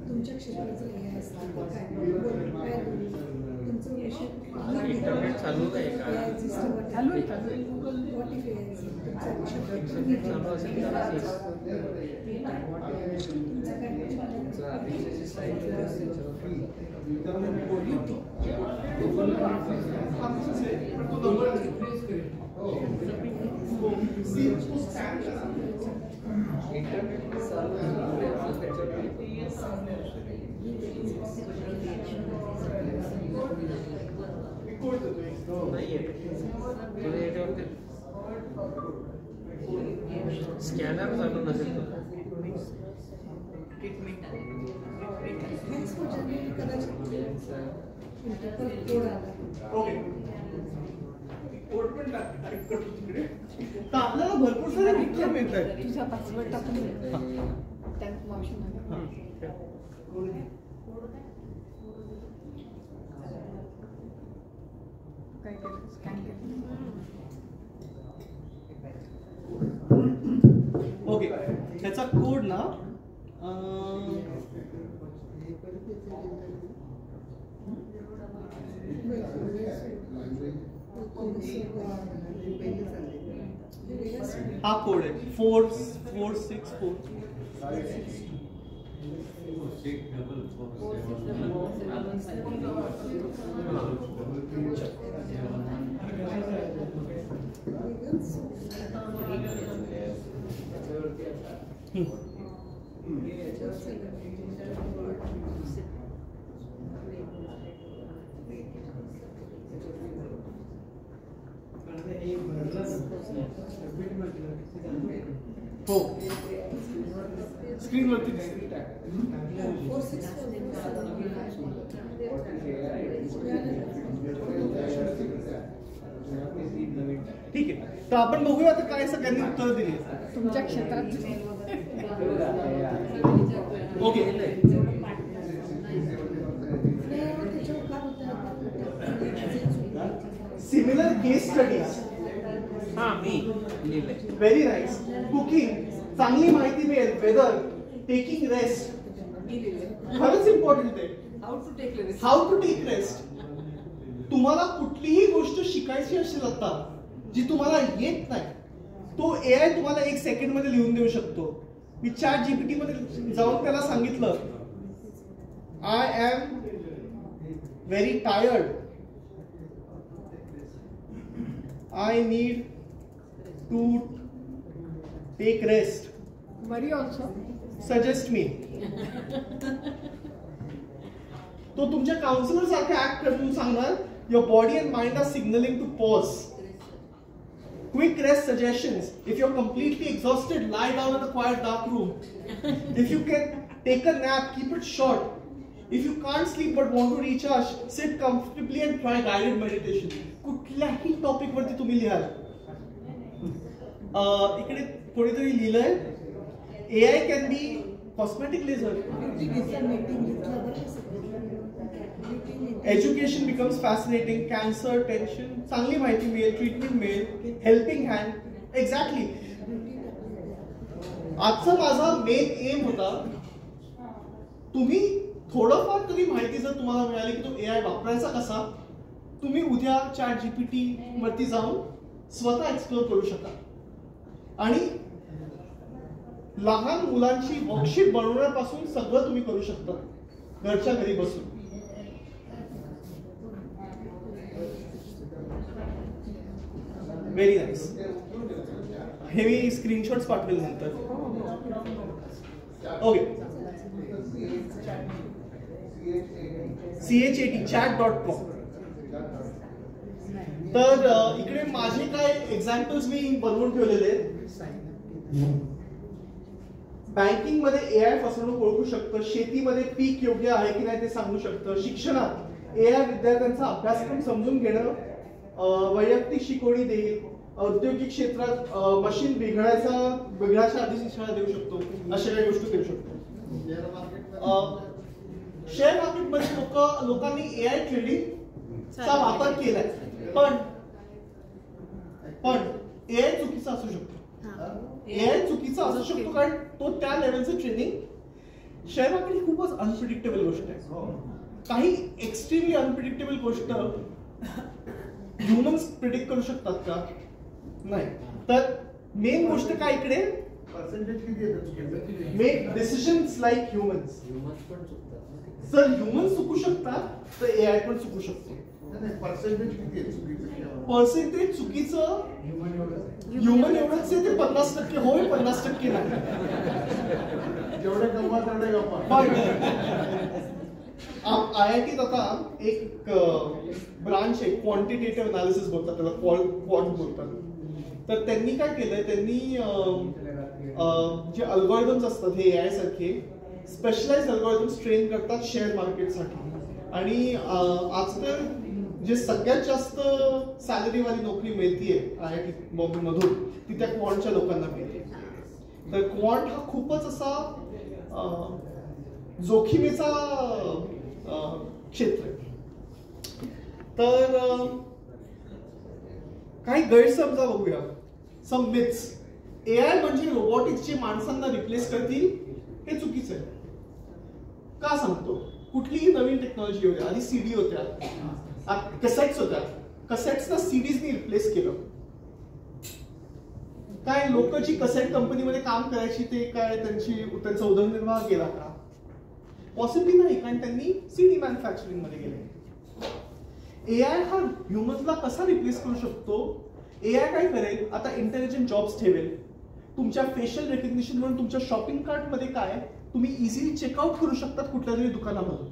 तुमच्या क्षेत्रात जर AI असतं तुमचं इंटरनेट चालू आहे का? चालू आहे. इंटरनेट चालू असेल तरच स्कॅनर चालू नसेल तर कोड पण टाईप करतो तिकडे. तर आपल्याला भरपूर सारे विक्रम मिळत आहेत. तुझा पासवर्ड टाकून दे. त्यात ऑप्शन आहे. काय केलं? स्कॅन केलं. ओके त्याचा कोड ना हा कोड आहे 4464. हो स्क्रीन वरती ठीक आहे. तर आपण बघूया आता काय सगळ्यांनी उत्तर दिली. तुमच्या क्षेत्रात ओके सिमिलर केस स्टडीज. हा मी लिहिलंय. Very nice. कुकिंग चांगली माहिती मिळेल. वेदर टेकिंग रेस्ट खरंच इम्पॉर्टंट आहे. How to take rest. तुम्हाला कुठलीही गोष्ट शिकायची असेल आता जी तुम्हाला येत नाही तो AI तुम्हाला 1 सेकंड मध्ये लिहून देऊ शकतो. मी ChatGPT मध्ये जाऊन त्याला सांगितलं I am very tired, I need to take rest, worry also suggest me. तो तुमच्या काउन्सिलर सारखे ऍक्ट करून सांगणार your body and mind are signalling to pause. Quick rest suggestions. If you're completely exhausted, lie down in a quiet dark room. If you can take a nap, keep it short. If you can't sleep but want to recharge, sit comfortably and try guided meditation. कुठल्याही topic वरती तुम्ही लिहाल. इकडे कोणीतरी लिहिलंय AI can be cosmetic laser. Education becomes fascinating. Cancer, tension, चांगली माहिती मिळेल, ट्रीटमेंट मिळेल, हेल्पिंग हँड. एक्झॅक्टली. आजचा माझा मेन एम होता, तुम्ही थोडंफार तरी माहिती जर तुम्हाला मिळाली की तो AI वापरायचा कसा, तुम्ही उद्या ChatGPT वरती जाऊन स्वतः एक्सप्लोर करू शका. आणि लहान मुलांची वर्कशीट बनवण्यापासून सगळं तुम्ही करू शकता घरच्या घरी बसून. Very nice. हे मी स्क्रीनशॉट्स पाठवेल नंतर. ओके. chat.com. तर इकडे माझे काय एक्झाम्पल्स मी बनवून ठेवलेले आहेत. बँकिंग मध्ये AI फसवणूक ओळखू शकतं. शेतीमध्ये पीक योग्य आहे की नाही ते सांगू शकतं. शिक्षणात AI विद्यार्थ्यांचा अभ्यासक्रम समजून घेणं, वैयक्तिक शिकवणी देईल. औद्योगिक क्षेत्रात मशीन बिघडायच्या आधी शिक्षण देऊ शकतो. अशा काही गोष्टी करू शकतो. शेअर मार्केटमध्ये लोकांनी AI ट्रेडिंगचा वापर केलाय, पण AI चुकीचा असू शकतो. AI चुकीचा असू शकतो कारण तो त्या लेवलचं ट्रेनिंग. शेअर मार्केट ही खूपच अनप्रिडिक्टेबल गोष्ट आहे. काही एक्स्ट्रीमली अनप्रिडिक्टेबल गोष्ट ह्युमन्स प्रिडिक्ट करू शकतात का? नाही. तर मेन गोष्ट काय इकडे, मेक डिसिजन्स लाईक ह्युमन्स. जर ह्युमन्स चुकू शकतात तर AI पण चुकू शकतो. पर्सेंटेज चुकीचं ह्युमन एवढंच आहे ते 50% होय, 50% नाही. जेवढे गप्पा तेवढे गप्पा. IITत आता एक ब्रांच आहे, क्वांटिटेटिव्ह अनालिसिस बोलतात त्याला, क्वांट बोलतात. तर त्यांनी काय केलंय, त्यांनी जे अल्गोरिदम्स असतात हे AI सारखे स्पेशलाइज अल्गोरिदम्स ट्रेन करतात शेअर मार्केटसाठी. आणि आजकाल जे सगळ्यात जास्त सॅलरीवाली नोकरी मिळतीये IIT बॉम्बे मधून ती त्या क्वांटच्या लोकांना मिळते. तर क्वांट हा खूपच असा जोखीमेचा क्षेत्र आहे. तर काही गैरसमजा बघूया. सम मिथ्स. AI म्हणजे रोबोटिक्स जे माणसांना रिप्लेस करतील हे चुकीचं आहे. का सांगतो? कुठलीही नवीन टेक्नॉलॉजी होती, आधी CD होत्या, कसेट्स होत्या, कसेट्सना CDsनी रिप्लेस केलं. काय लोक जी कसेट कंपनीमध्ये काम करायची ते काय त्यांचा उदरनिर्वाह गेला का? पॉसिबली नाही, कारण त्यांनी CD मॅन्युफॅक्चरिंग मध्ये गेले. AI हा ह्युमन्सला कसा रिप्लेस करू शकतो? AI काय करेल, आता इंटेलिजंट जॉब्स ठेवेल. तुमच्या फेशियल रेकग्निशन म्हणून तुमच्या शॉपिंग कार्ट मध्ये काय तुम्ही इझिली चेकआउट करू शकतात कुठल्या तरी दुकानामधून.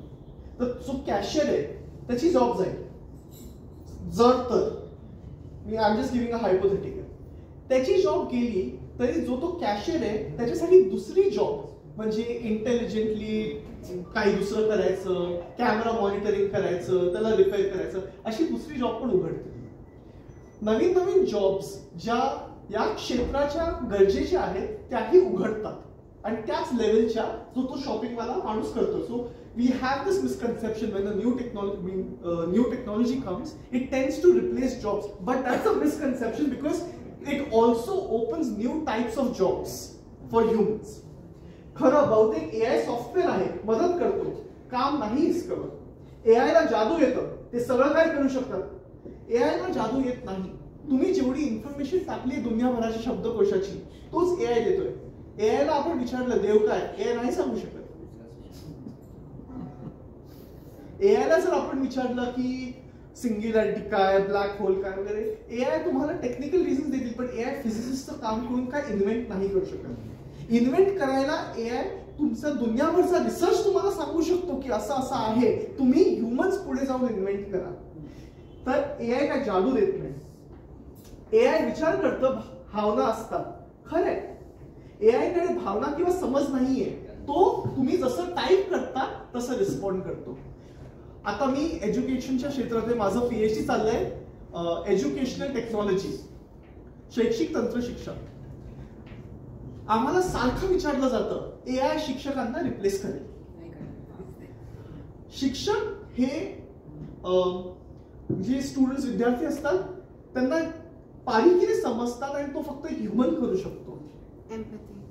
तर जो कॅशियर आहे त्याची जॉब जाईल. जर तर मी I am just giving a hypothetical, त्याची जॉब गेली तरी जो तो कॅशियर आहे त्याच्यासाठी दुसरी जॉब म्हणजे इंटेलिजंटली काही दुसरं करायचं, कॅमेरा मॉनिटरिंग करायचं, त्याला रिपेअर करायचं, अशी दुसरी जॉब पण उघडते. नवीन नवीन जॉब्स ज्या या क्षेत्राच्या गरजेच्या आहेत त्याही उघडतात आणि त्याच लेवलच्या जो तो शॉपिंगवाला माणूस करतो. So we have this misconception when a new technology comes it tends to replace jobs, but that's a misconception because it also opens new types of jobs for humans. खरं बहुतेक AI सॉफ्टवेअर आहे, मदत करतो, काम नाही हिसकवत. AI ला जादू येतं, ते सगळं काय करू शकतात. AI ला जादू येत नाही. तुम्ही जेवढी इन्फॉर्मेशन टाकली दुनियाभराच्या शब्दकोशाची तोच AI देतोय. AI ला आपण विचारलं देव काय, AI नाही सांगू शकत. AI ला जर आपण विचारलं की सिंग्युलॅरिटी काय, ब्लॅक होल काय वगैरे, AI तुम्हाला टेक्निकल रिझन देतील, पण AI फिजिसिस्टचं काम करून काय इन्व्हेंट नाही करू शकत. इन्व्हेंट करायला AI तुमचा दुनियाभरचा रिसर्च तुम्हाला सांगू शकतो की असं असं आहे, तुम्ही ह्युमन्स पुढे जाऊन इन्व्हेंट करा. तर AI काय जादू देत नाही. AI विचार करतं, भावना असतात. खरंय, AI कडे भावना किंवा समज नाहीये, तो तुम्ही जसं टाईप करता तसं रिस्पॉन्ड करतो. आता मी एज्युकेशनच्या क्षेत्रात माझं PhD चाललंय एज्युकेशनल टेक्नॉलॉजी, शैक्षिक तंत्र शिक्षण. आम्हाला सारखं विचारलं जातं AI शिक्षकांना रिप्लेस करेल. शिक्षक हे जे स्टुडंट्स विद्यार्थी असतात त्यांना बारीकीने समजतात आणि तो फक्त ह्युमन करू शकतो.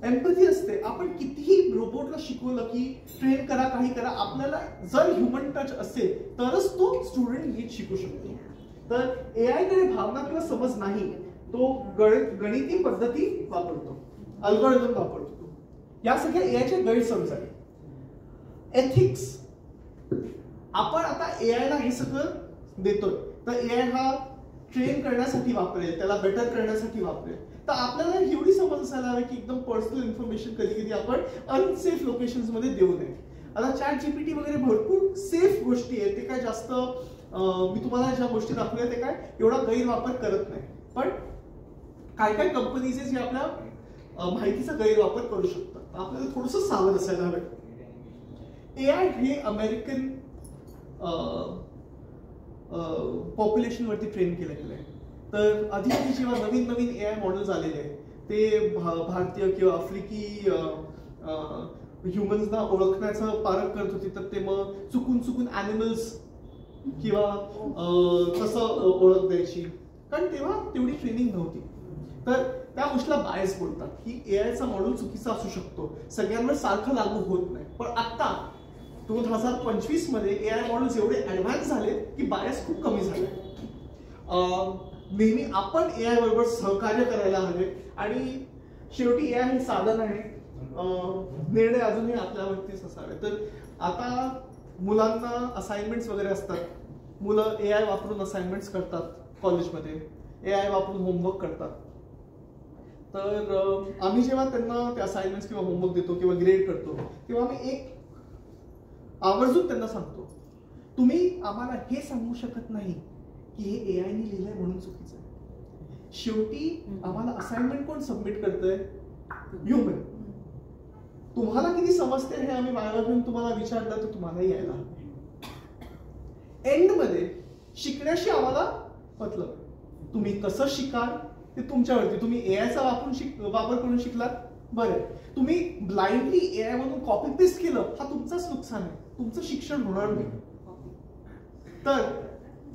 एम्पॅथी असते. आपण कितीही रोबोटला शिकवलं की ट्रेन करा, काही करा, आपल्याला जर ह्युमन टच असेल तरच तो स्टुडंट नीट शिकू शकतो. तर AI कडे भावना किंवा समज नाही, तो गणिती पद्धती वापरतो, अल्गोरिदम वापरतो. या सगळ्या AIचे गैरसमज आहेत. एथिक्स, आपण आता AI ला हे सगळं देतोय तर AI हा ट्रेन करण्यासाठी वापरेल, त्याला बेटर करण्यासाठी वापरेल. तर आपल्याला एवढी समज असायला हवी की एकदम पर्सनल इन्फॉर्मेशन कधी कधी आपण अनसेफ लोकेशन्स मध्ये देऊ नये. आता ChatGPT वगैरे भरपूर सेफ गोष्टी आहेत, ते काय जास्त मी तुम्हाला ज्या गोष्टी दाखवल्या ते काय एवढा गैरवापर करत नाही. पण काय काय कंपनीज जे आपल्या माहितीचा गैरवापर करू शकतात, आपल्याला थोडंसं सावध असायला हवं. AI हे अमेरिकन पॉप्युलेशन वरती ट्रेन केलं गेलंय. तर आधी जेव्हा नवीन नवीन AI मॉडेल्स आलेले आहेत ते भारतीय किंवा आफ्रिकी ह्युमन्सना ओळखण्याचं पारख करत होते, तर ते मग चुकून ॲनिमल्स किंवा कसं ओळख द्यायची, कारण तेव्हा तेवढी ट्रेनिंग नव्हती. तर त्या गोष्टीला बायस बोलतात की AIचा मॉडेल चुकीचा असू शकतो, सगळ्यांवर सारखं लागू होत नाही. पण आता 2025 मध्ये AI मॉडेल्स एवढे ऍडव्हान्स झाले की बायस खूप कमी झाले. नेहमी आपण AI बरोबर सहकार्य करायला हवे आणि शेवटी AI हे साधन आहे, निर्णय अजूनही आपल्यावरतीच असावे. तर आता मुलांना असाइनमेंट्स वगैरे असतात, मुलं AI वापरून असाइनमेंट्स करतात कॉलेजमध्ये, AI वापरून होमवर्क करतात. तर आम्ही जेव्हा त्यांना ते असाइनमेंट्स किंवा होमवर्क देतो किंवा ग्रेड करतो तेव्हा आम्ही एक आवर्जून त्यांना सांगतो, तुम्ही आम्हाला हे सांगू शकत नाही की हे AI ने लिहिलंय म्हणून चुकीचं आहे. शेवटी आम्हाला असाइनमेंट कोण सबमिट करतंय? ह्युमन. तुम्हाला किती समजते हे आम्ही बायोलॉजी तुम्हाला विचारलं तर तुम्हालाही यायला. एंड मध्ये शिकण्याशी आम्हाला मतलब, तुम्ही कसं शिकाल ते तुमच्यावरती. तुम्ही AIचा वापर करून शिकलात बरं, तुम्ही ब्लाइंडली AI मधून कॉपी पेस्ट केलं हा तुमचाच नुकसान आहे, तुमचं शिक्षण होणार नाही. तर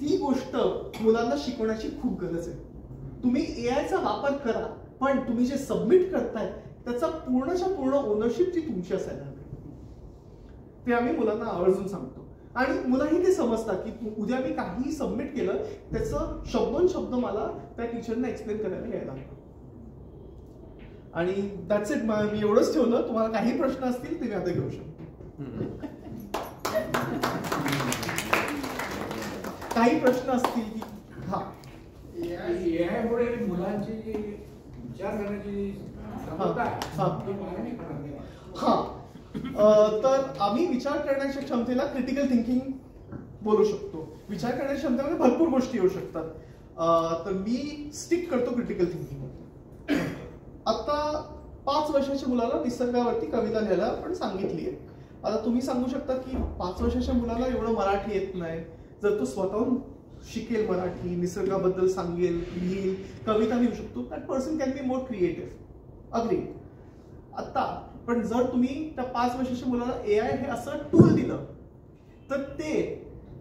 ती गोष्ट मुलांना शिकवण्याची खूप गरज आहे. तुम्ही AIचा वापर करा, पण तुम्ही जे सबमिट करताय त्याचा पूर्णच्या पूर्ण ओनरशिप ती तुमची असायला हवी. ते आम्ही मुलांना आवर्जून सांगतो आणि मुलंही ते समजतात की उद्या मी काहीही सबमिट केलं त्याचं शब्द मला त्या टीचरना एक्सप्लेन करायला यायला हवं. आणि दॅट्स इट. मी एवढंच ठेवलं. तुम्हाला काही प्रश्न असतील ते मी आता घेऊ शकतो. काही प्रश्न असतील की हा AI मुळे मुलांची जी विचार करण्याची क्षमता आहे तर आम्ही विचार करण्याच्या क्षमतेला क्रिटिकल थिंकिंग बोलू शकतो. विचार करण्याच्या क्षमतेमध्ये भरपूर गोष्टी येऊ शकतात. तर मी स्टिक करतो क्रिटिकल थिंकिंग मध्ये. आता 5 वर्षाच्या मुलाला निसर्गावरती कविता लिहायला आपण सांगितली आहे. आता तुम्ही सांगू शकता की 5 वर्षाच्या मुलाला एवढं मराठी येत नाही, जर तो स्वतःहून शिकेल मराठी, निसर्गाबद्दल सांगेल, लिहिल, कविता लिहू शकतो, that person can be more creative. Agree. आता पण जर तुम्ही त्या 5 वर्षाच्या मुलाला AI हे असं टूल दिलं तर ते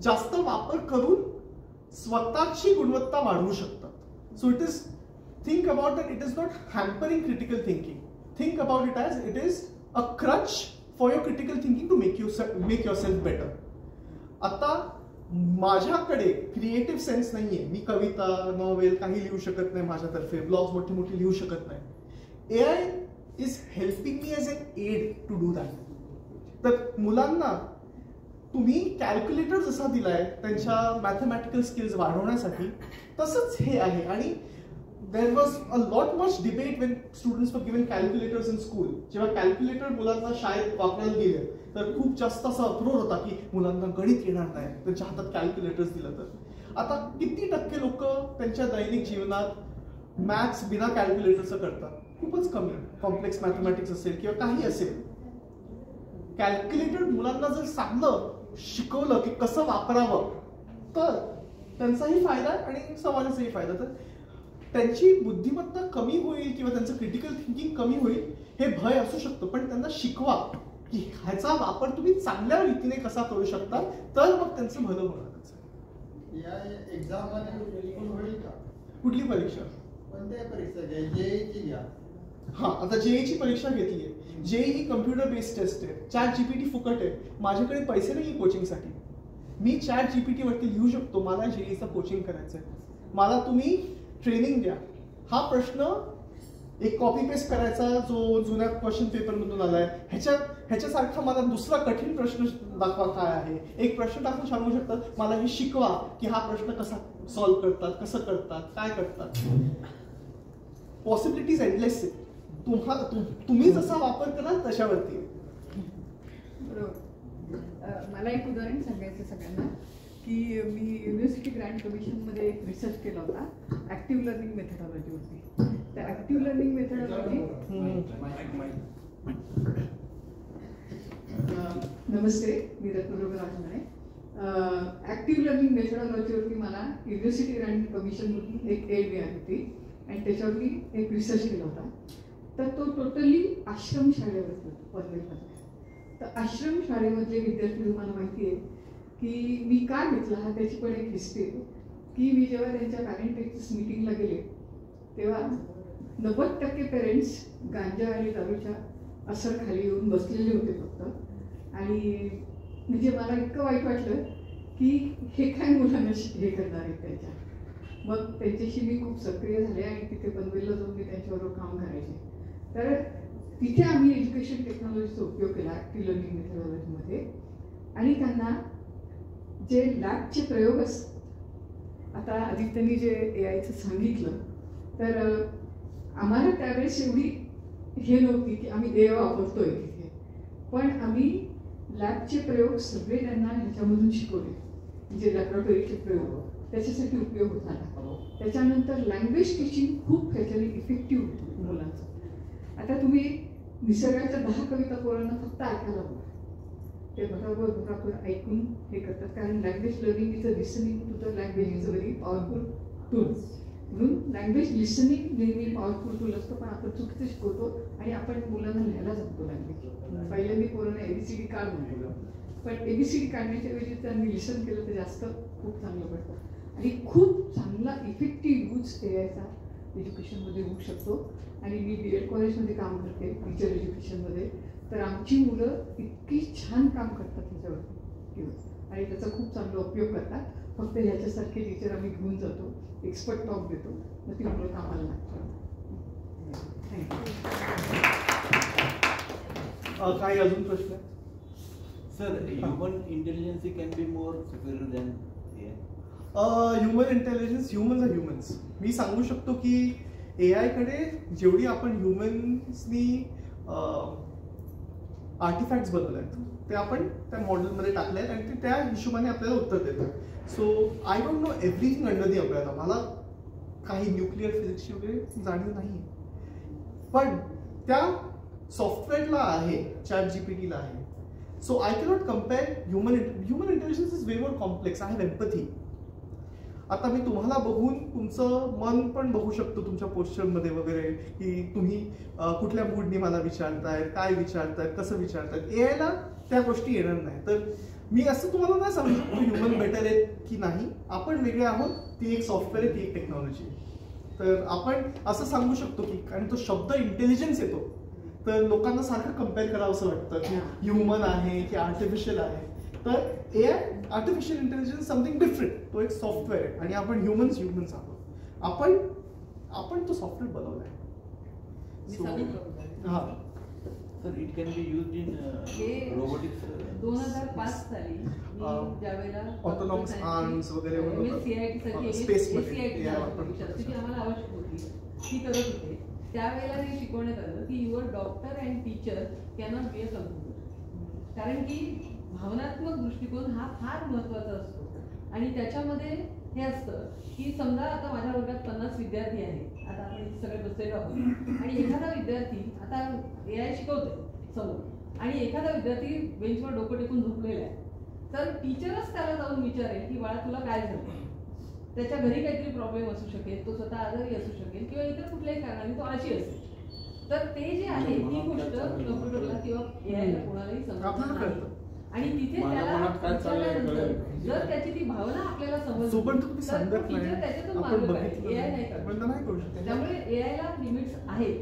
जास्त वापर करून स्वतःची गुणवत्ता वाढवू शकतात. So it is think about it is not hampering critical thinking. Think about it as it is a crutch for your critical thinking to make your self better. आता माझ्याकडे क्रिएटिव्ह सेन्स नाहीये, मी कविता, नॉवेल काही लिहू शकत नाही, माझ्यातर्फे blogs मोठी मोठी लिहू शकत नाही. AI is helping me as an aid to do that. तर मुलांना तुम्ही कॅल्क्युलेटर जसा दिलाय त्यांच्या मॅथमॅटिकल स्किल्स वाढवण्यासाठी, तसंच हे आहे. आणि there was a lot much debate when students were given calculators in school. जेव्हा कॅल्क्युलेटर मुलांना शाळेत वापरायला गेले तर खूप जास्त असा अप्रोर होता की मुलांना गणित येणार नाही त्यांच्या हातात कॅल्क्युलेटर्स दिलं तर. आता किती टक्के लोक त्यांच्या दैनिक जीवनात मॅथ्स बिना कॅल्क्युलेटरचं करतात? खूपच कमी. कॉम्प्लेक्स मॅथमॅटिक्स असेल किंवा काही असेल, कॅल्क्युलेटर मुलांना जर चांगलं शिकवलं की कसं वापरावं तर त्यांचाही फायदा आणि समाजाचाही फायदा. तर त्यांची बुद्धिमत्ता कमी होईल किंवा त्यांचं क्रिटिकल थिंकिंग कमी होईल हे भय असू शकतं, पण त्यांना शिकवा की ह्याचा वापर तुम्ही चांगल्या रीतीने कसा करू शकता, तर मग त्यांचं भलं होणारच. या एक्झाम मध्ये होईल का? कुठली परीक्षा? कोणत्या परीक्षा घ्या? जेईची घ्या. हा, आता जेईची परीक्षा घेतली आहे. जेई ही कम्प्युटर बेस्ड टेस्ट आहे. ChatGPT फुकट आहे. माझ्याकडे पैसे नाही कोचिंगसाठी. मी ChatGPT वरती लिहू शकतो मला जेईचं कोचिंग करायचं आहे, मला तुम्ही ट्रेनिंग द्या. हा प्रश्न एक कॉपी पेस्ट करायचा जो जुन्या क्वेश्चन पेपर मधून आलाय, ह्याच्यासारखा मला दुसरा कठीण प्रश्न दाखवा काय आहे. एक प्रश्न टाकून सांगू शकतात मला हे शिकवा की हा प्रश्न कसा सॉल्व्ह करतात, कसं करतात, काय करतात. पॉसिबिलिटीज एंडलेस आहे. तुम्ही जसा वापर कराल तशावरती. बरोबर. मला एक उदाहरण सांगायचं सगळ्यांना की मी युनिव्हर्सिटी ग्रँट कमिशनमध्ये एक रिसर्च केला होता ॲक्टिव्ह लर्निंग मेथडॉलॉजीवरती. त्या ॲक्टिव्ह लर्निंग मेथडॉलॉजी, नमस्ते, मी रत्नप्रभा राजमाने. ॲक्टिव्ह लर्निंग मेथडॉलॉजीवरती मला युनिव्हर्सिटी ग्रँट कमिशनमधून एक एड मिळाली होती आणि त्याच्यावर मी एक रिसर्च केला होता. तर तो टोटली आश्रमशाळेवरती पनवेलमध्ये. तर आश्रमशाळेमधले विद्यार्थी तुम्हाला माहिती आहे की मी का घेतला हा त्याची पण एक हिस्ट्री आहे. की मी जेव्हा त्यांच्या पॅरेंट टीचर्स मीटिंगला गेले तेव्हा 90% पेरेंट्स गांजा आणि दारूच्या असर खाली येऊन बसलेले होते फक्त. आणि म्हणजे मला इतकं वाईट वाटलं की हे काय मुलांना हे करणार आहेत त्यांच्या. मग त्यांच्याशी मी खूप सक्रिय झाले आणि तिथे पनवेलला जाऊन मी त्यांच्याबरोबर काम करायचे. तर तिथे आम्ही एज्युकेशन टेक्नॉलॉजीचा उपयोग केला ॲक्टिव्ह लर्निंग मेथडॉलॉजीमध्ये. आणि त्यांना जे लॅबचे प्रयोग असतात, आता आदित्यनी जे AIचं सांगितलं, तर आम्हाला त्यावेळेस एवढी हे नव्हती की आम्ही AI वापरतोय तिथे, पण आम्ही लॅबचे प्रयोग सगळे त्यांना ह्याच्यामधून शिकवले. म्हणजे लॅबोरेटरीचे प्रयोग त्याच्यासाठी उपयोग झाला. त्याच्यानंतर लँग्वेज टीचिंग खूप ह्याच्याने इफेक्टिव्ह होतं मुलांचं. आता तुम्ही निसर्गाच्या 10 कविता पोरांना फक्त ऐकायला बघा, ते बरोबर ऐकून हे करतात. कारण language learning is a listening to the language is a very powerful tool. म्हणून लँग्वेज लिसनिंग नेहमी पॉवरफुल टूल असतं, पण आपण चुकीचं शिकवतो आणि आपण मुलांना लिहायला जातो लँग्वेज. पहिल्यांदा पोरांना ABCD काढ म्हणतो, पण ABCD काढण्याच्या ऐवजी त्यांनी लिसन केलं तर जास्त खूप चांगलं पडतं. आणि खूप चांगला इफेक्टिव्ह यूज AIचा एज्युकेशनमध्ये होऊ शकतो. आणि मी BEd कॉलेजमध्ये काम करते टीचर एज्युकेशनमध्ये. तर आमची मुलं इतकी छान काम करतात त्याच्यावरती आणि त्याचा खूप चांगला उपयोग करतात. फक्त ह्याच्यासारखे टीचर आम्ही घेऊन जातो, एक्सपर्ट टॉक देतो, मग ती मुलं कामाला लागतात. काही अजून प्रश्न? Sir, human intelligence can be more superior than human intelligence. Humans are humans. मी सांगू शकतो की AI कडे जेवढी आपण ह्युमन्सनी आर्टिफॅक्ट्स बनवले आहेत ते आपण त्या मॉडेलमध्ये टाकले आहेत आणि ते त्या हिशोबाने आपल्याला उत्तर देतात. So I don't know everything under the umbrella. मला काही न्यूक्लिअर फिजिक्सची वगैरे जाणीव नाही, पण त्या सॉफ्टवेअरला आहे, ChatGPTला आहे. So I cannot compare human intelligence is way more complex. I have empathy. आता मी तुम्हाला बघून तुमचं मन पण बघू शकतो तुमच्या पोस्चरमध्ये वगैरे, की तुम्ही कुठल्या मूडनी मला विचारतायत, काय विचारतायत, कसं विचारतायत. AIला त्या गोष्टी येणार नाही. तर मी असं तुम्हाला नाही सांगू शकतो ह्युमन बेटर आहे की नाही. आपण वेगळे आहोत. ती एक सॉफ्टवेअर आहे, ती एक टेक्नॉलॉजी आहे. तर आपण असं सांगू शकतो की, कारण तो शब्द इंटेलिजन्स येतो तर लोकांना सारखं कम्पेअर करावं असं वाटतं की ह्युमन आहे की आर्टिफिशियल आहे. तर AI artificial intelligence something different. तो एक सॉफ्टवेअर आहे आणि आपण ह्युमन्स आहोत. आपण तो सॉफ्टवेअर बनवलाय. हा sir, it can be used in robotics. 2005 साली ज्यावेळेला ऑटोनॉमस आर्म्स वगैरे स्पेसमध्ये आम्हाला आवश्यक होती ती करत होते. त्यावेळेला हे शिकवण्यात आलं की your doctor and teacher cannot be a computer. कारण की भावनात्मक दृष्टिकोन हा फार महत्त्वाचा असतो. आणि त्याच्यामध्ये हे असतं की समजा आता माझ्या वर्गात 50 विद्यार्थी आहेत, आता आपण सगळे बसलेलो आहोत आणि एखादा विद्यार्थी आता AI शिकवतोय समोर आणि एखादा विद्यार्थी बेंचवर डोकं टेकून झोपलेला आहे, तर टीचरच त्याला जाऊन विचारेल की बाळा तुला काय झालं. त्याच्या घरी काहीतरी प्रॉब्लेम असू शकेल, तो स्वतः आजारी असू शकेल किंवा इतर कुठल्याही कारणाने तो आळशी असेल. तर ते जे आहे ती गोष्ट कम्प्युटरला किंवा एआयला कोणालाही समजणार नाही. आणि तिथे त्याला जर त्याची ती भावना आपल्याला समजली तर टीचर त्याच्यातून मार्ग काढेल, एआय नाही काढू. त्यामुळे एआयला लिमिट्स आहेत.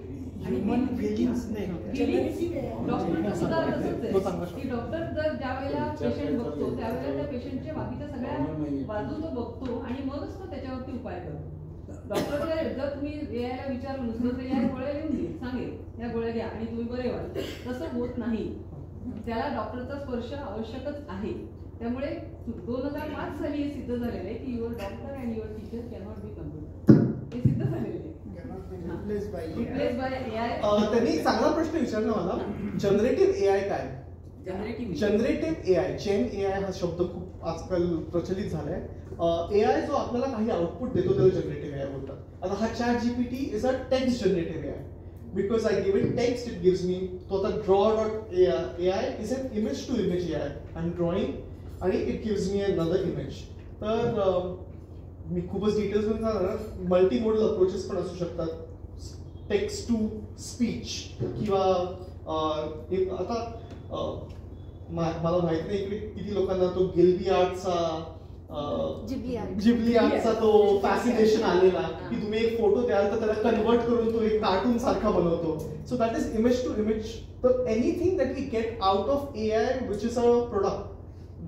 डॉक्टरचं सुद्धा तसंच आहे की डॉक्टर जर ज्या वेळेला पेशंट बघतो त्यावेळेला त्या पेशंटच्या बाकीच्या सगळ्या बाजू तो बघतो आणि मगच तो त्याच्यावरती उपाय करतो. डॉक्टर जर तुम्ही एआयला विचारलं नुसतं तर एआय गोळ्या लिहून देईल, सांगेल या गोळ्या घ्या आणि तुम्ही बरे व्हाल, तसं होत नाही. त्याला डॉक्टरचा स्पर्श आवश्यकच आहे. त्यामुळे 2005 साली हे सिद्ध झालेलं आहे की your doctor and your teacher cannot be computer. हे सिद्ध झालेलं आहे. त्यांनी चांगला प्रश्न विचारला मला, जनरेटिव्ह एआय काय? जनरेटिव्ह एआय, जेन एआय हा शब्द खूप आजकाल प्रचलित झालाय. एआय जो आपल्याला काही आउटपुट देतो त्याला जनरेटिव्ह एआय बोलतात. आता हा ChatGPT is a text generative AI. Because I give it text, it gives me तो आता draw.ai is an image to image AI. I'm drawing आणि it gives me another image. तर मी खूपच डिटेल्स मध्ये जाणार, मल्टी मोडल अप्रोचेस पण असू शकतात, टेक्स्ट टू स्पीच किंवा आता मला माहित नाही इकडे किती लोकांना तो गिल्बी आर्टचा जिबली आर्टचा तो फॅसिनेशन आलेला की तुम्ही एक फोटो द्याल तर त्याला कन्वर्ट करून तो एक कार्टून सारखा बनवतो. So that is image to image. तर anything that we get out of AI which is a product,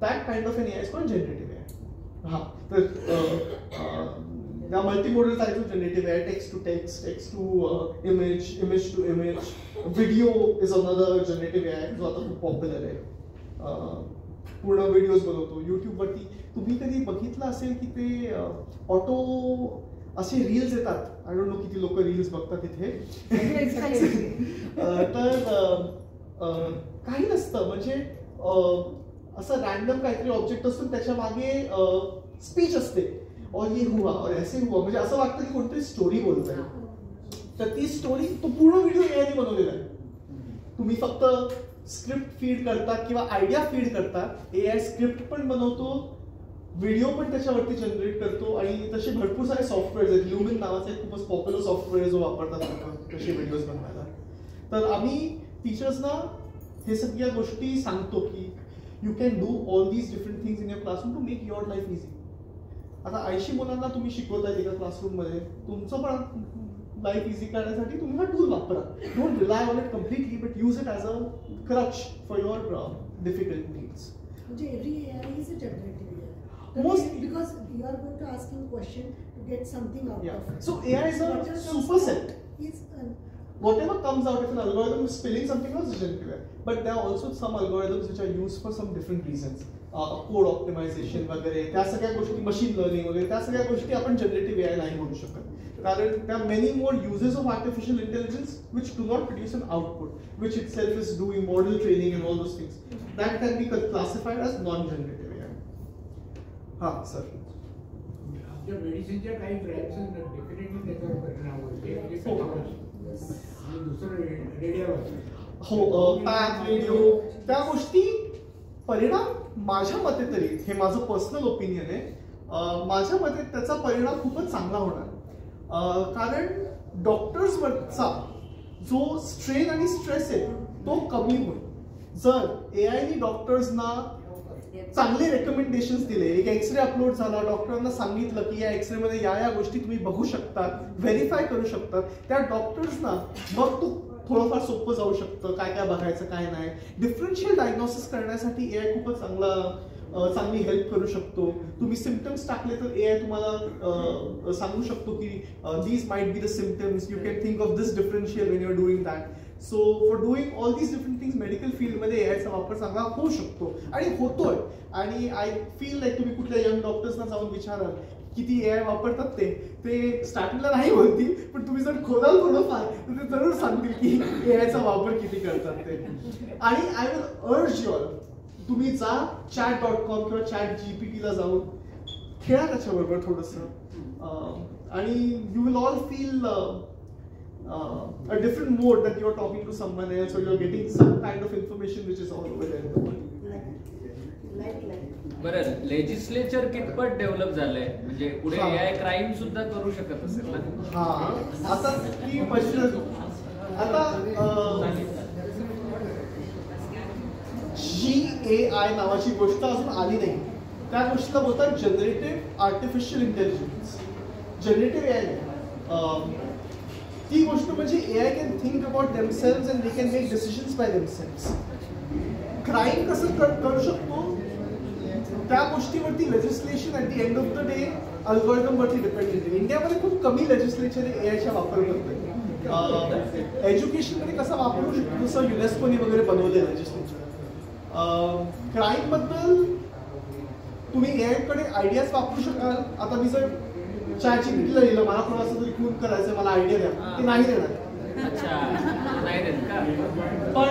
that kind of an AI is called generative AI. हा, तर त्या multi modal type of generative AI, text to text, text to image, image to image. Video is another generative AI जो आता खूप popular आहे. पूर्ण videos बनवतो युट्यूबवरती. तुम्ही कधी बघितलं असेल की ते ऑटो असे रील्स येतात, आय डोंट नो किती लोक रील्स बघतात इथे. तर काही नसतं, म्हणजे असं रॅन्डम काहीतरी ऑब्जेक्ट असतो त्याच्या मागे स्पीच असते, और ये हुआ और ऐसे हुआ, म्हणजे असं वाटतं की कोणतरी स्टोरी बोलत आहे. तर ती स्टोरी, तो पूर्ण व्हिडिओ एआयने बनवलेला आहे. तुम्ही फक्त स्क्रिप्ट फीड करतात किंवा आयडिया फीड करतात, एआय स्क्रिप्ट पण बनवतो, व्हिडिओ पण त्याच्यावरती जनरेट करतो. आणि तसे भरपूर सारे सॉफ्टवेअर्स आहेत. ल्युमिन नावाचा एक खूपच पॉप्युलर सॉफ्टवेअर जो वापरतात तसे व्हिडिओज बनवायला. तर आम्ही टीचर्सना हे सगळ्या गोष्टी सांगतो की you can do all these different things in your classroom to make your life easy. आता 80 मुलांना तुम्ही शिकवताय एका क्लासरूममध्ये, तुमचं पण लाईफ इझी करण्यासाठी तुम्ही हा टूल वापरा. Don't rely on it completely, but use it as a crutch for your difficult needs. Every AI is a generative AI. Mostly. Because you are going to ask him question to get something out of it. So AI is a superset. Whatever comes out, if an algorithm is spilling something else, is generative AI. But there are also some algorithms which are used for some different reasons. Code optimization वगैरे, त्या सगळ्या गोष्टी, machine learning वगैरे, त्या सगळ्या गोष्टी आपण generative AI नाही म्हणू शकत. कारण there are many more uses of artificial intelligence which do not produce an output, which itself is doing model training and all those things. That can be classified as non-generative AI. हा sir, आमच्या मेडिसिनच्या काही reaction definitely त्याच्यावर परिणाम होते. आणि दुसरं radio, हो, pack radio, त्या गोष्टी परिणाम माझ्या मते तरी, हे माझं पर्सनल ओपिनियन आहे, माझ्या मते त्याचा परिणाम खूपच चांगला होणार. कारण डॉक्टर्सवरचा जो स्ट्रेन आणि स्ट्रेस आहे तो कमी होईल. जर एआयने डॉक्टर्सना चांगले रेकमेंडेशन्स दिले, एक एक्सरे अपलोड झाला, डॉक्टरांना सांगितलं की या एक्सरेमध्ये या गोष्टी तुम्ही बघू शकता, व्हेरीफाय करू शकता, त्या डॉक्टर्सना मग तो थोडंफार सोपं जाऊ शकतं काय काय बघायचं काय नाही. डिफरन्शियल डायग्नोसिस करण्यासाठी एआय खूपच चांगली हेल्प करू शकतो. तुम्ही सिम्पटम्स टाकले तर एआय तुम्हाला सांगू शकतो की these might be the symptoms, you can think of this differential when you are doing that. So for doing all these different things medical फील्डमध्ये एआयचा वापर चांगला होऊ शकतो आणि होतोय. आणि आय फील लाईक तुम्ही कुठल्या यंग डॉक्टर्सना जाऊन विचाराल किती एआय वापरतात ते स्टार्टिंगला नाही बोलतील, पण तुम्ही जर खोलाल थोडंफार तर ते जरूर सांगतील की एआयचा वापर किती करतात ते. आणि I will urge you all, तुम्ही जा chat.com किंवा ChatGPTला जाऊन खेळा त्याच्याबरोबर थोडंसं, आणि you will all feel a different mode that you are talking to someone else, or you are getting some kind of information which is all over there in the world. बरं, legislature कितपत develop झालंय, म्हणजे पुढे AI crime सुद्धा करू शकत असेल ना? हा, आता ती आता GAI नावाची गोष्ट अजून आली नाही. त्या गोष्टीला बोलतात generative artificial intelligence. Generative AI ती गोष्ट म्हणजे AI can think about themselves and they can make decisions by themselves. Crime कसं करू शकतो त्या गोष्टीवरती legislation at the end of the day अल्गोरिदमवरती डिपेंडेंट आहे. इंडियामध्ये खूप कमी लेजिस्लेचर AIचा वापर करते. एज्युकेशनमध्ये कसा वापरू शकतो जसं युनेस्कोने वगैरे बनवले लेजिस्लेचर. क्राईम बद्दल तुम्ही AI कडे आयडियाज वापरू शकाल. आता मी जर ChatGPTला लिहिलं मला कोणाचं तरी खून करायचं मला आयडिया द्या, ते नाही देणार. पण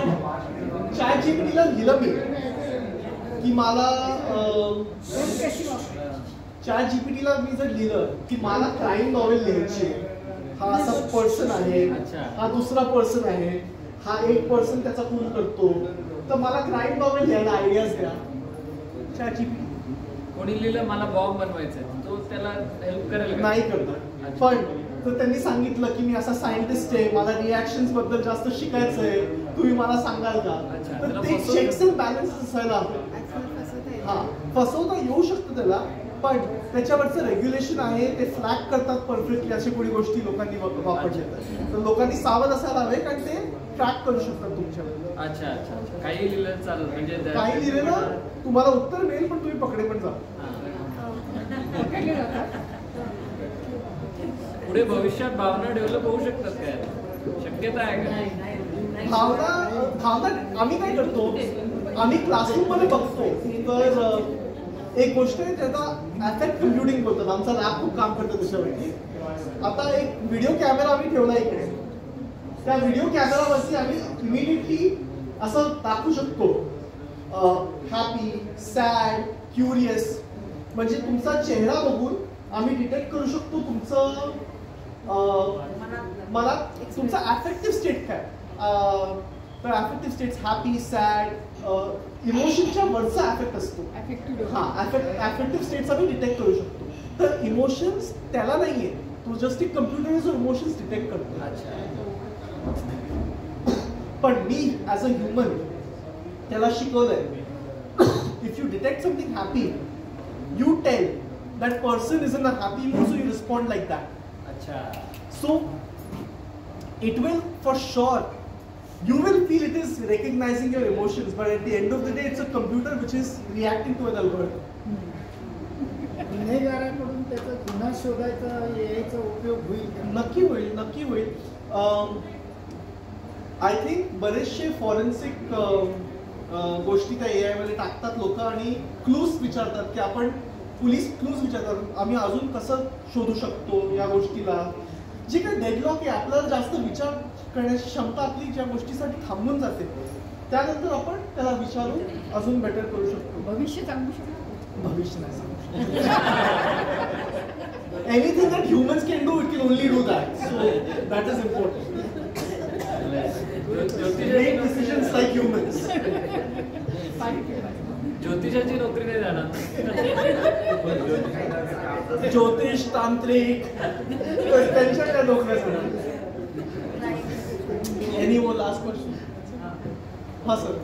ChatGPTला लिहिलं मी की मला ChatGPTला मी जर लिहिलं की मला क्राईम नॉवेल लिहायची, हा असा पर्सन आहे, हा दुसरा पर्सन आहे, हा एक पर्सन त्याचा खून करतो, तर मला क्राईम नॉवेल लिहायला आयडियाज द्या. ChatGPT कोणी लिहिलं मला बॉम्ब बनवायचं, तो त्याला हेल्प करेल नाही करणार. पण तर त्यांनी सांगितलं की मी असा सायंटिस्ट आहे, मला रिॲक्शन्स बद्दल जास्त शिकायचं आहे, तुम्ही मला सांगाल का? तर ते चेक्स अँड बॅलन्स असायला हवे. हा फसवता येऊ शकतं त्याला, पण त्याच्यावरचं रेग्युलेशन आहे, ते फ्लॅग करतात परफेक्टली. अशी कोणी गोष्टी लोकांनी वापरल्या तर लोकांनी सावध असायला हवे, कारण ते ट्रॅक करू शकतात तुमच्यावर. अच्छा अच्छा, काही लिहिलं चालेल म्हणजे काही लिहिलेलं तुम्हाला उत्तर मिळेल, पण तुम्ही पकडे पण जा. पुढे भविष्यात भावना डेव्हलप होऊ शकतात काय, शक्यता आहे का? भावना आम्ही काय करतो, आम्ही क्लासरूम मध्ये बघतो. तर एक गोष्ट आहे त्याचा अफेक्ट कम्प्युटिंग बोलतात. आमचा लॅब खूप काम करतो त्याच्यावरती. आता एक व्हिडिओ कॅमेरा आम्ही ठेवला इकडे. त्या व्हिडिओ कॅमेरावरती आम्ही इमिडिएटली असं दाखवू शकतो हॅपी, सॅड, क्युरियस. म्हणजे तुमचा चेहरा बघून आम्ही डिटेक्ट करू शकतो तुमचं मला तुमचा अफेक्टिव्ह स्टेट काय. तर अफेक्टिव्ह स्टेट्स हॅपी, सॅड, इमोशनच्या वरचा अफेक्ट असतो. हा अफेक्टिव्ह स्टेट्स आम्ही डिटेक्ट करू शकतो. तर इमोशन्स त्याला नाहीये, तो जस्ट एक कम्प्युटर जो इमोशन्स डिटेक्ट करतो. पण मी ॲज अ ह्युमन त्याला शिकवलंय, if you detect something happy you tell that person is in a happy mood, so you respond like that. So it will for sure, you will feel it is recognizing your emotions, but at the end of the day it's a computer which is reacting to an algorithm. गुन्हेगाराकडून त्याचा गुन्हा शोधायचा याचा उपयोग होईल. नक्की होईल, नक्की होईल. आय थिंक बरेचसे फॉरेन्सिक गोष्टी त्या AI मध्ये टाकतात लोक आणि क्लूज विचारतात की आपण पोलीस क्लूज विचारतात, आम्ही अजून कसं शोधू शकतो या गोष्टीला. जे काही डेडलॉक आहे आपल्याला जास्त विचार करण्याची क्षमता आपली ज्या गोष्टीसाठी थांबून जाते, त्यानंतर आपण त्याला विचारून अजून बेटर करू शकतो. भविष्य सांगू शकतो, भविष्य नाही सांगू शकतो. Anything that humans can do it can only do that. So that is important. Make decisions like humans. ज्योतिषाची नोकरी नाही जाणार. ज्योतिष, तांत्रिक त्यांच्या त्या नोकऱ्या जाणार. Any one last question? हा सर.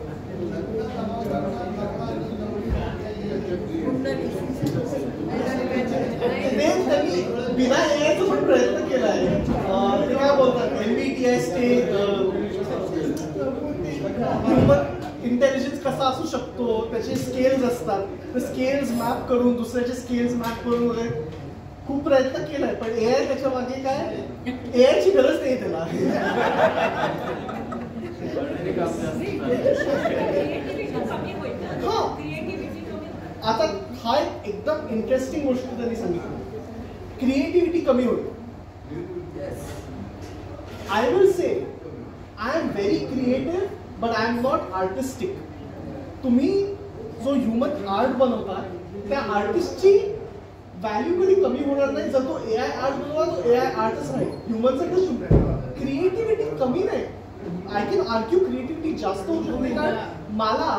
त्यांनी बिना AIचा पण प्रयत्न केला आहे. ते काय बोलतात MBTI स्टेट, ह्युमन इंटेलिजन्स कसा असू शकतो, त्याचे स्केल्स असतात, ते स्केल्स मॅप करून दुसऱ्याचे स्केल्स मॅप करून वगैरे खूप प्रयत्न केलाय. पण AI त्याच्या मागे काय, AIची गरज नाही त्याला. आता हा एक एकदम इंटरेस्टिंग गोष्ट त्यांनी सांगितली, क्रिएटिव्हिटी कमी होईल. I will say I am very creative but I am not artistic. तुम्ही जो ह्युमन आर्ट बनवता त्या आर्टिस्टची व्हॅल्यू कधी कमी होणार नाही. जर तो AI आर्ट बनवला तो AI आर्टच राहील, ह्युमनसाठीच राहील. क्रिएटिव्हिटी कमी नाही. आय कॅन आर्ग्यू क्रिएटिव्हिटी जास्त होऊ शकते, कारण मला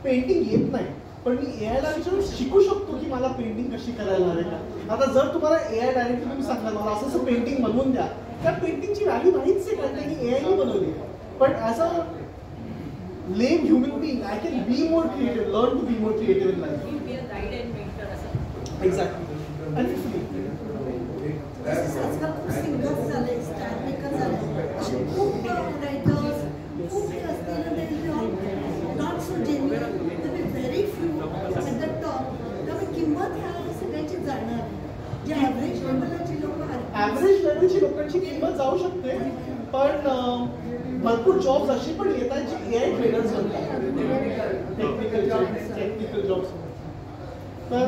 पेंटिंग येत नाही, पण मी AIला विचारून शिकू शकतो की मला पेंटिंग कशी करायला हवी का. आता जर तुम्हाला AI डायरेक्टली तुम्ही सांगता मला असं पेंटिंग बनवून द्या, त्या पेंटिंगची व्हॅल्यू नाहीच आहे, कारण त्यांनी एआयने बनवली. पण as a lame human being, I can be more creative, learn to be more creative in life. Exactly. And आजकाल खूप सिंगर्स झाले, स्टॅन्ड मेकर झाले, असे खूप रायटर्स, खूप हे असलेलं नॉट सो जेन्युइन, तर very few at the top. त्यामुळे किंमत ह्या सगळ्याची जाणार आहे. जे ॲव्हरेज लेवलची लोक आहेत, ॲव्हरेज लेवलची लोकांची किंमत जाऊ शकते, पण भरपूर जॉब्स अशी पण येत आहेत जे एआय ट्रेनर्स बनतात. Technical jobs. तर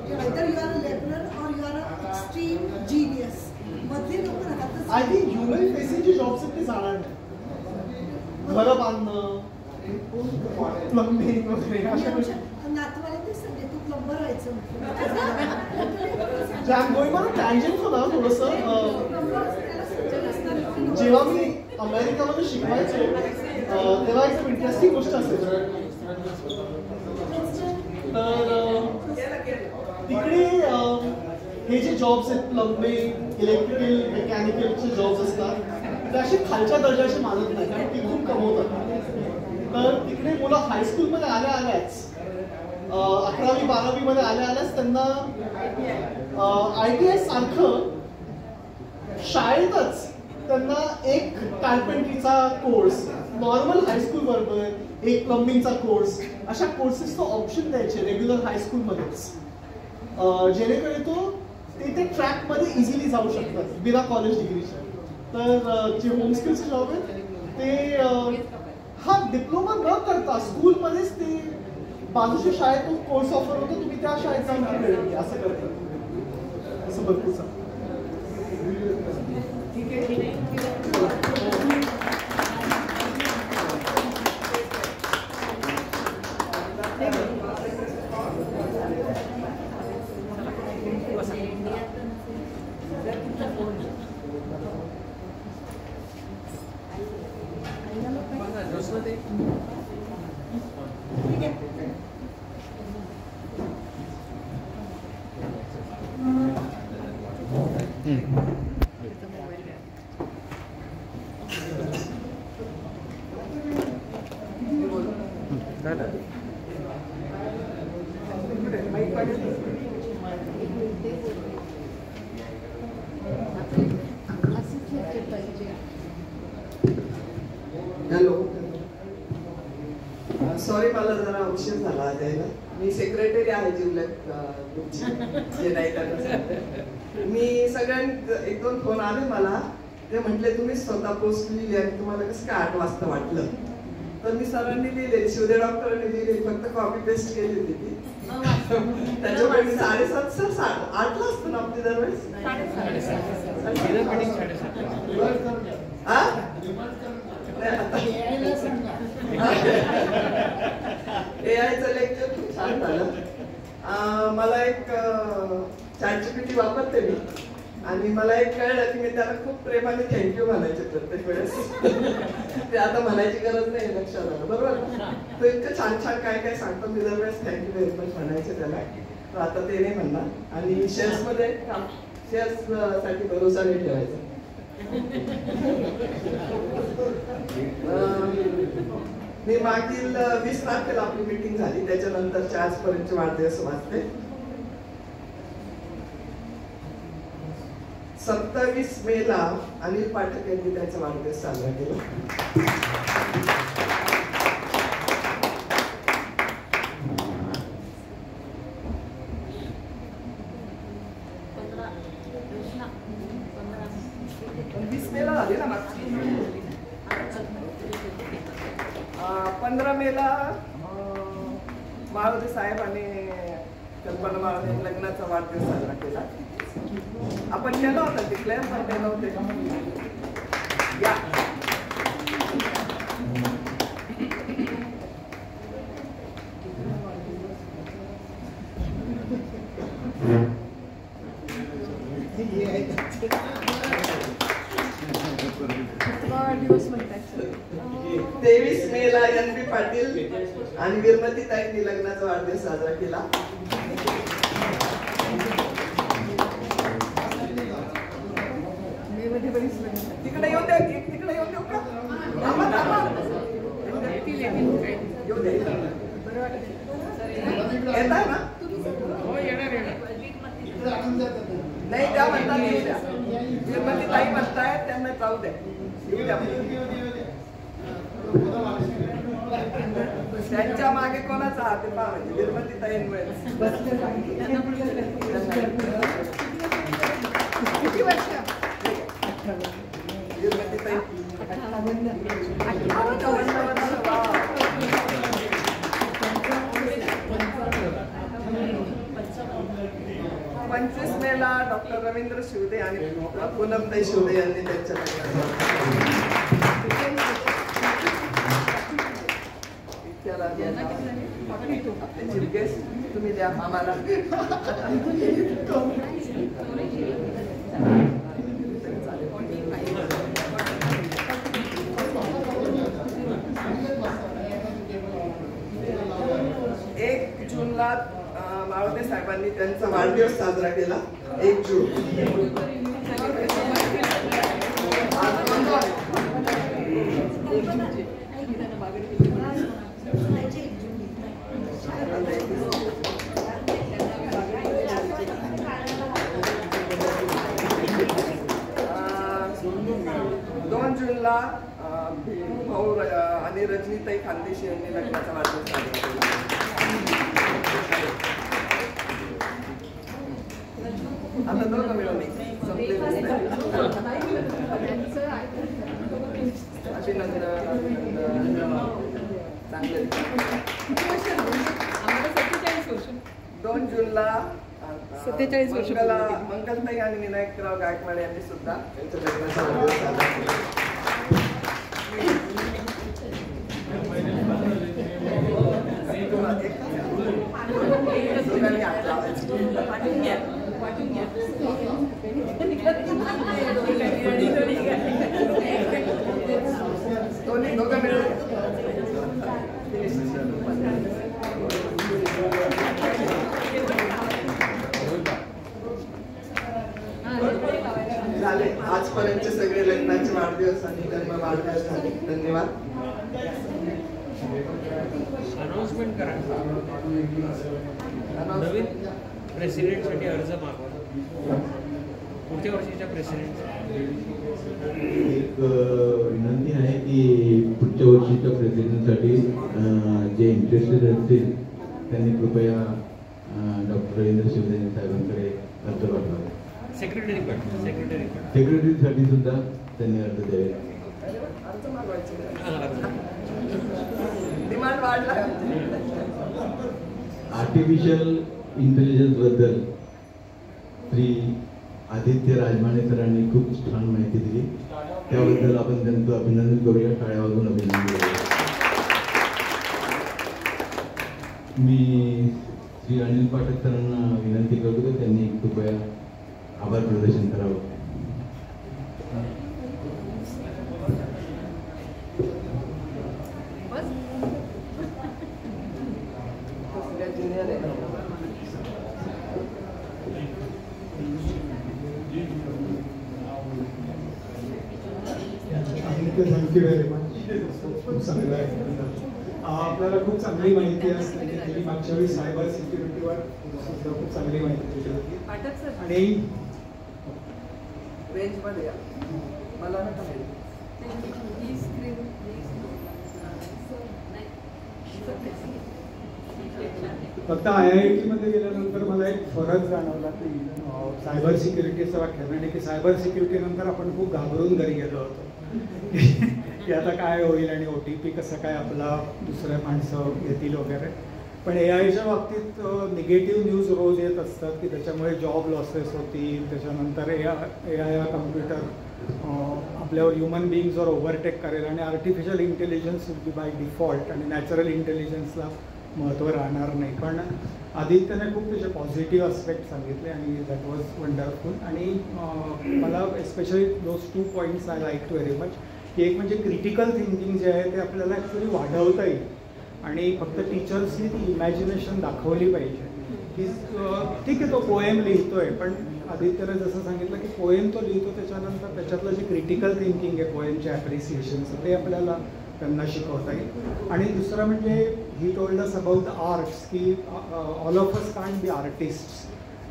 either you are a laborer or you are an extreme genius. मधले लोक राहतात. आय थिंक ह्युमन फेसिंगचे जॉब्स ते जाणार नाही. घरं बांधणं, प्लंबिंग वगैरे अशा गोष्टी. नातवाला ते सगळे तू प्लंबर व्हायचं. I'm going on a tangent for now थोडंसं. जेव्हा मी अमेरिकामध्ये शिकवायचो तेव्हा एकदम इंटरेस्टिंग गोष्ट असेल. तर तिकडे हे जे जॉब्स आहेत, प्लंबिंग, इलेक्ट्रिकल, मेकॅनिकलचे जॉब्स असतात, ते असे खालच्या दर्जाचे मानत नाही, कारण ते खूप कमवतात. तर तिकडे मुलं हायस्कूलमध्ये आल्याच 11वी-12वी मध्ये आल्याच त्यांना ITI सारखं शाळेतच त्यांना एक कार्पेंट्रीचा कोर्स, नॉर्मल हायस्कूल बरोबर एक प्लंबिंगचा कोर्स, अशा कोर्सेसचं ऑप्शन द्यायचे रेग्युलर हायस्कूलमध्येच, जेणेकरून ते ट्रॅकमध्ये इझिली जाऊ शकतात बिना कॉलेज डिग्रीच्या. तर जे होम स्किल्सचे जॉब आहेत ते हा डिप्लोमा न करता स्कूलमध्येच ते बाजूच्या शाळेत तो कोर्स ऑफर होतो, तुम्ही त्या शाळेत जाऊन मिळेल असं करतात. असं भरपूर सांग. ठीक आहे. हॅलो, सॉरी मला जरा उशीर झाला द्यायला. मी सेक्रेटरी आहे जिल्ह्यात जे नाही करत. मी सगळ्यांना 1-2 फोन आले मला, ते म्हटले तुम्ही स्वतः पोस्ट लिहिली आणि तुम्हाला कसं काय 8 वाजता वाटलं. तर मी सरांनी लिहिले, शिवदे डॉक्टरांनी लिहिले, फक्त कॉपी पेस्ट केली होती ती. त्याच्यामुळे मी 7:30 सर 8ला असतो ना आपली दरवेळेस. एआयचं लेक्चर खूप छान झालं. मला एक ChatGPT वापरते मी, आणि मला एक कळलं की मी त्याला खूप प्रेमाने थँक्यू म्हणायचे प्रत्येक वेळेस. ते आता म्हणायची गरज नाही, लक्षात आलं बरोबर. तो इतकं छान छान काय काय सांगतो, मी दरवेळेस थँक्यू व्हेरी मच म्हणायचे त्याला. तर आता ते नाही म्हणणार. आणि शेअर्समध्ये शेअर्स साठी भरोसा नाही ठेवायचा. मी मागील 20 तारखेला आपली मीटिंग झाली, त्याच्यानंतर आजपर्यंतचे वाढदिवस वाचले. 27 मेला अनिल पाठक यांनी त्याचा वाढदिवस साजरा केला. मेला झाली ना मागची. 15 मेला माळोदे साहेब आणि कल्पना माळोदे लग्नाचा वाढदिवस साजरा केला. आपण केलं होतं डिक्लेअर, पण ते नव्हते. या वाढदिवस म्हणतात. 23 मेला NP पाटील आणि विरमती ताईंनी लग्नाचा वाढदिवस साजरा केला. इकडे येऊन द्या, तिकडे येऊन देऊ का? थांबा, थांबा. येऊ द्या. येताय ना? नाही त्या म्हणतात येऊ द्या. श्रीमती ताई म्हणतायत त्यांना जाऊ द्या. येऊ द्या. त्यांच्या मागे कोणाचा हात आहे पहा, म्हणजे निर्मती ताईंमुळे. किती वर्ष? निर्मती ताई 25 मेला डॉक्टर रवींद्र शिवदे आणि पूनमताई शिवदे यांनी त्यांच्या तुम्ही द्या आम्हाला. जूनला माळवदे साहेबांनी त्यांचा वाढदिवस साजरा केला. 1 जून. जूनला भाऊ आणि रजनीताई खानदेशी यांनी लग्नाचा वाढदिवस साजरा केला. आता दोघं मिळून चांगले. 2 जूनला 47 वर्ष मंगलताई आणि विनायकराव गायकवाड यांनी सुद्धा त्यांच्या लग्नाचा वाढदिवस साजरा केला. दोन्ही दोघं मिळून झाले. आजपर्यंतचे सगळे लग्नाचे वाढदिवस आणि जन्म वाढदिवस झाले. धन्यवाद. अनाउन्समेंट करा. नवीन प्रेसिडेंटसाठी अर्ज मागवा. पुढच्या वर्षीच्या प्रेसिडेंट एक विनंती आहे की पुढच्या वर्षीच्या प्रेसिडेंटसाठी जे इंटरेस्टेड असतील त्यांनी कृपया डॉक्टर रवींद्र शिवदे साहेबांकडे अर्ज पाठवावे. सेक्रेटरीसाठी सुद्धा त्यांनी अर्ज द्यावे. डिमांड वाढला. आर्टिफिशियल इंटेलिजन्स बद्दल श्री आदित्य राजमाने सरांनी खूप छान माहिती दिली. त्याबद्दल आपण त्यांचं अभिनंदन करूया. टाळ्या वाजवून अभिनंदन करूया. मी श्री अनिल पाठक सरांना विनंती करतो की त्यांनी कृपया आभार प्रदर्शन करावं. Thank you very much. खूप चांगलं आहे. आपल्याला खूप चांगली माहिती असते. त्यांनी मागच्या वेळी सायबर सिक्युरिटीवर सुद्धा खूप चांगली माहिती दिली होती. आणि रेंजमध्ये या. मला फक्त IIT मध्ये गेल्यानंतर मला एक फरक जाणवला की सायबर सिक्युरिटीचं वाक्य म्हणजे की सायबर सिक्युरिटी नंतर आपण खूप घाबरून घरी गेलो होतो की आता काय होईल आणि OTP कसं काय आपला दुसऱ्या माणसं घेतील वगैरे. पण AIच्या बाबतीत निगेटिव्ह न्यूज रोज येत असतात की त्याच्यामुळे जॉब लॉसेस होतील. त्याच्यानंतर AI हा कम्प्युटर आपल्यावर ह्युमन बिईंग्सवर ओव्हरटेक करेल आणि artificial intelligence will be by default आणि नॅचरल इंटेलिजन्सला महत्त्व राहणार नाही. पण आदित्यने खूप त्याचे पॉझिटिव्ह आस्पेक्ट सांगितले आणि दॅट वॉज वंडरफुल. आणि मला especially those 2 points I like very much की एक म्हणजे क्रिटिकल थिंकिंग जे आहे ते आपल्याला ॲक्च्युली वाढवता येईल आणि फक्त टीचर्सनी ती इमॅजिनेशन दाखवली पाहिजे ठीक आहे, तो पोएम लिहितोय, पण आदित्यने जसं सांगितलं की पोएम तो लिहितो, त्याच्यानंतर त्याच्यातलं जे क्रिटिकल थिंकिंग आहे पोएमचे ॲप्रिसिएशनचं ते आपल्याला त्यांना शिकवता येईल. आणि दुसरं म्हणजे he told us about the arts की all of us can't be artists.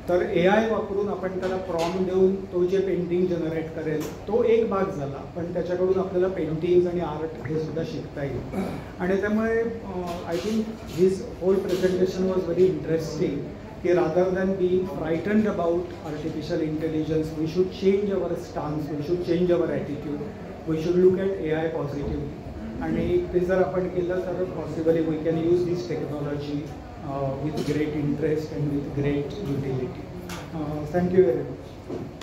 तर AI वापरून आपण त्याला प्रॉम्प्ट देऊन तो जे पेंटिंग जनरेट करेल तो एक भाग झाला, पण त्याच्याकडून आपल्याला पेंटिंग्स आणि आर्ट हे सुद्धा शिकता येईल. आणि त्यामुळे I think his whole presentation was very interesting की rather than being frightened about artificial intelligence we should change our stance, we should change our attitude, we should look at AI positively. आणि ते जर आपण केलं तर possibly we can use this technology with great interest and with great utility. Thank you very much.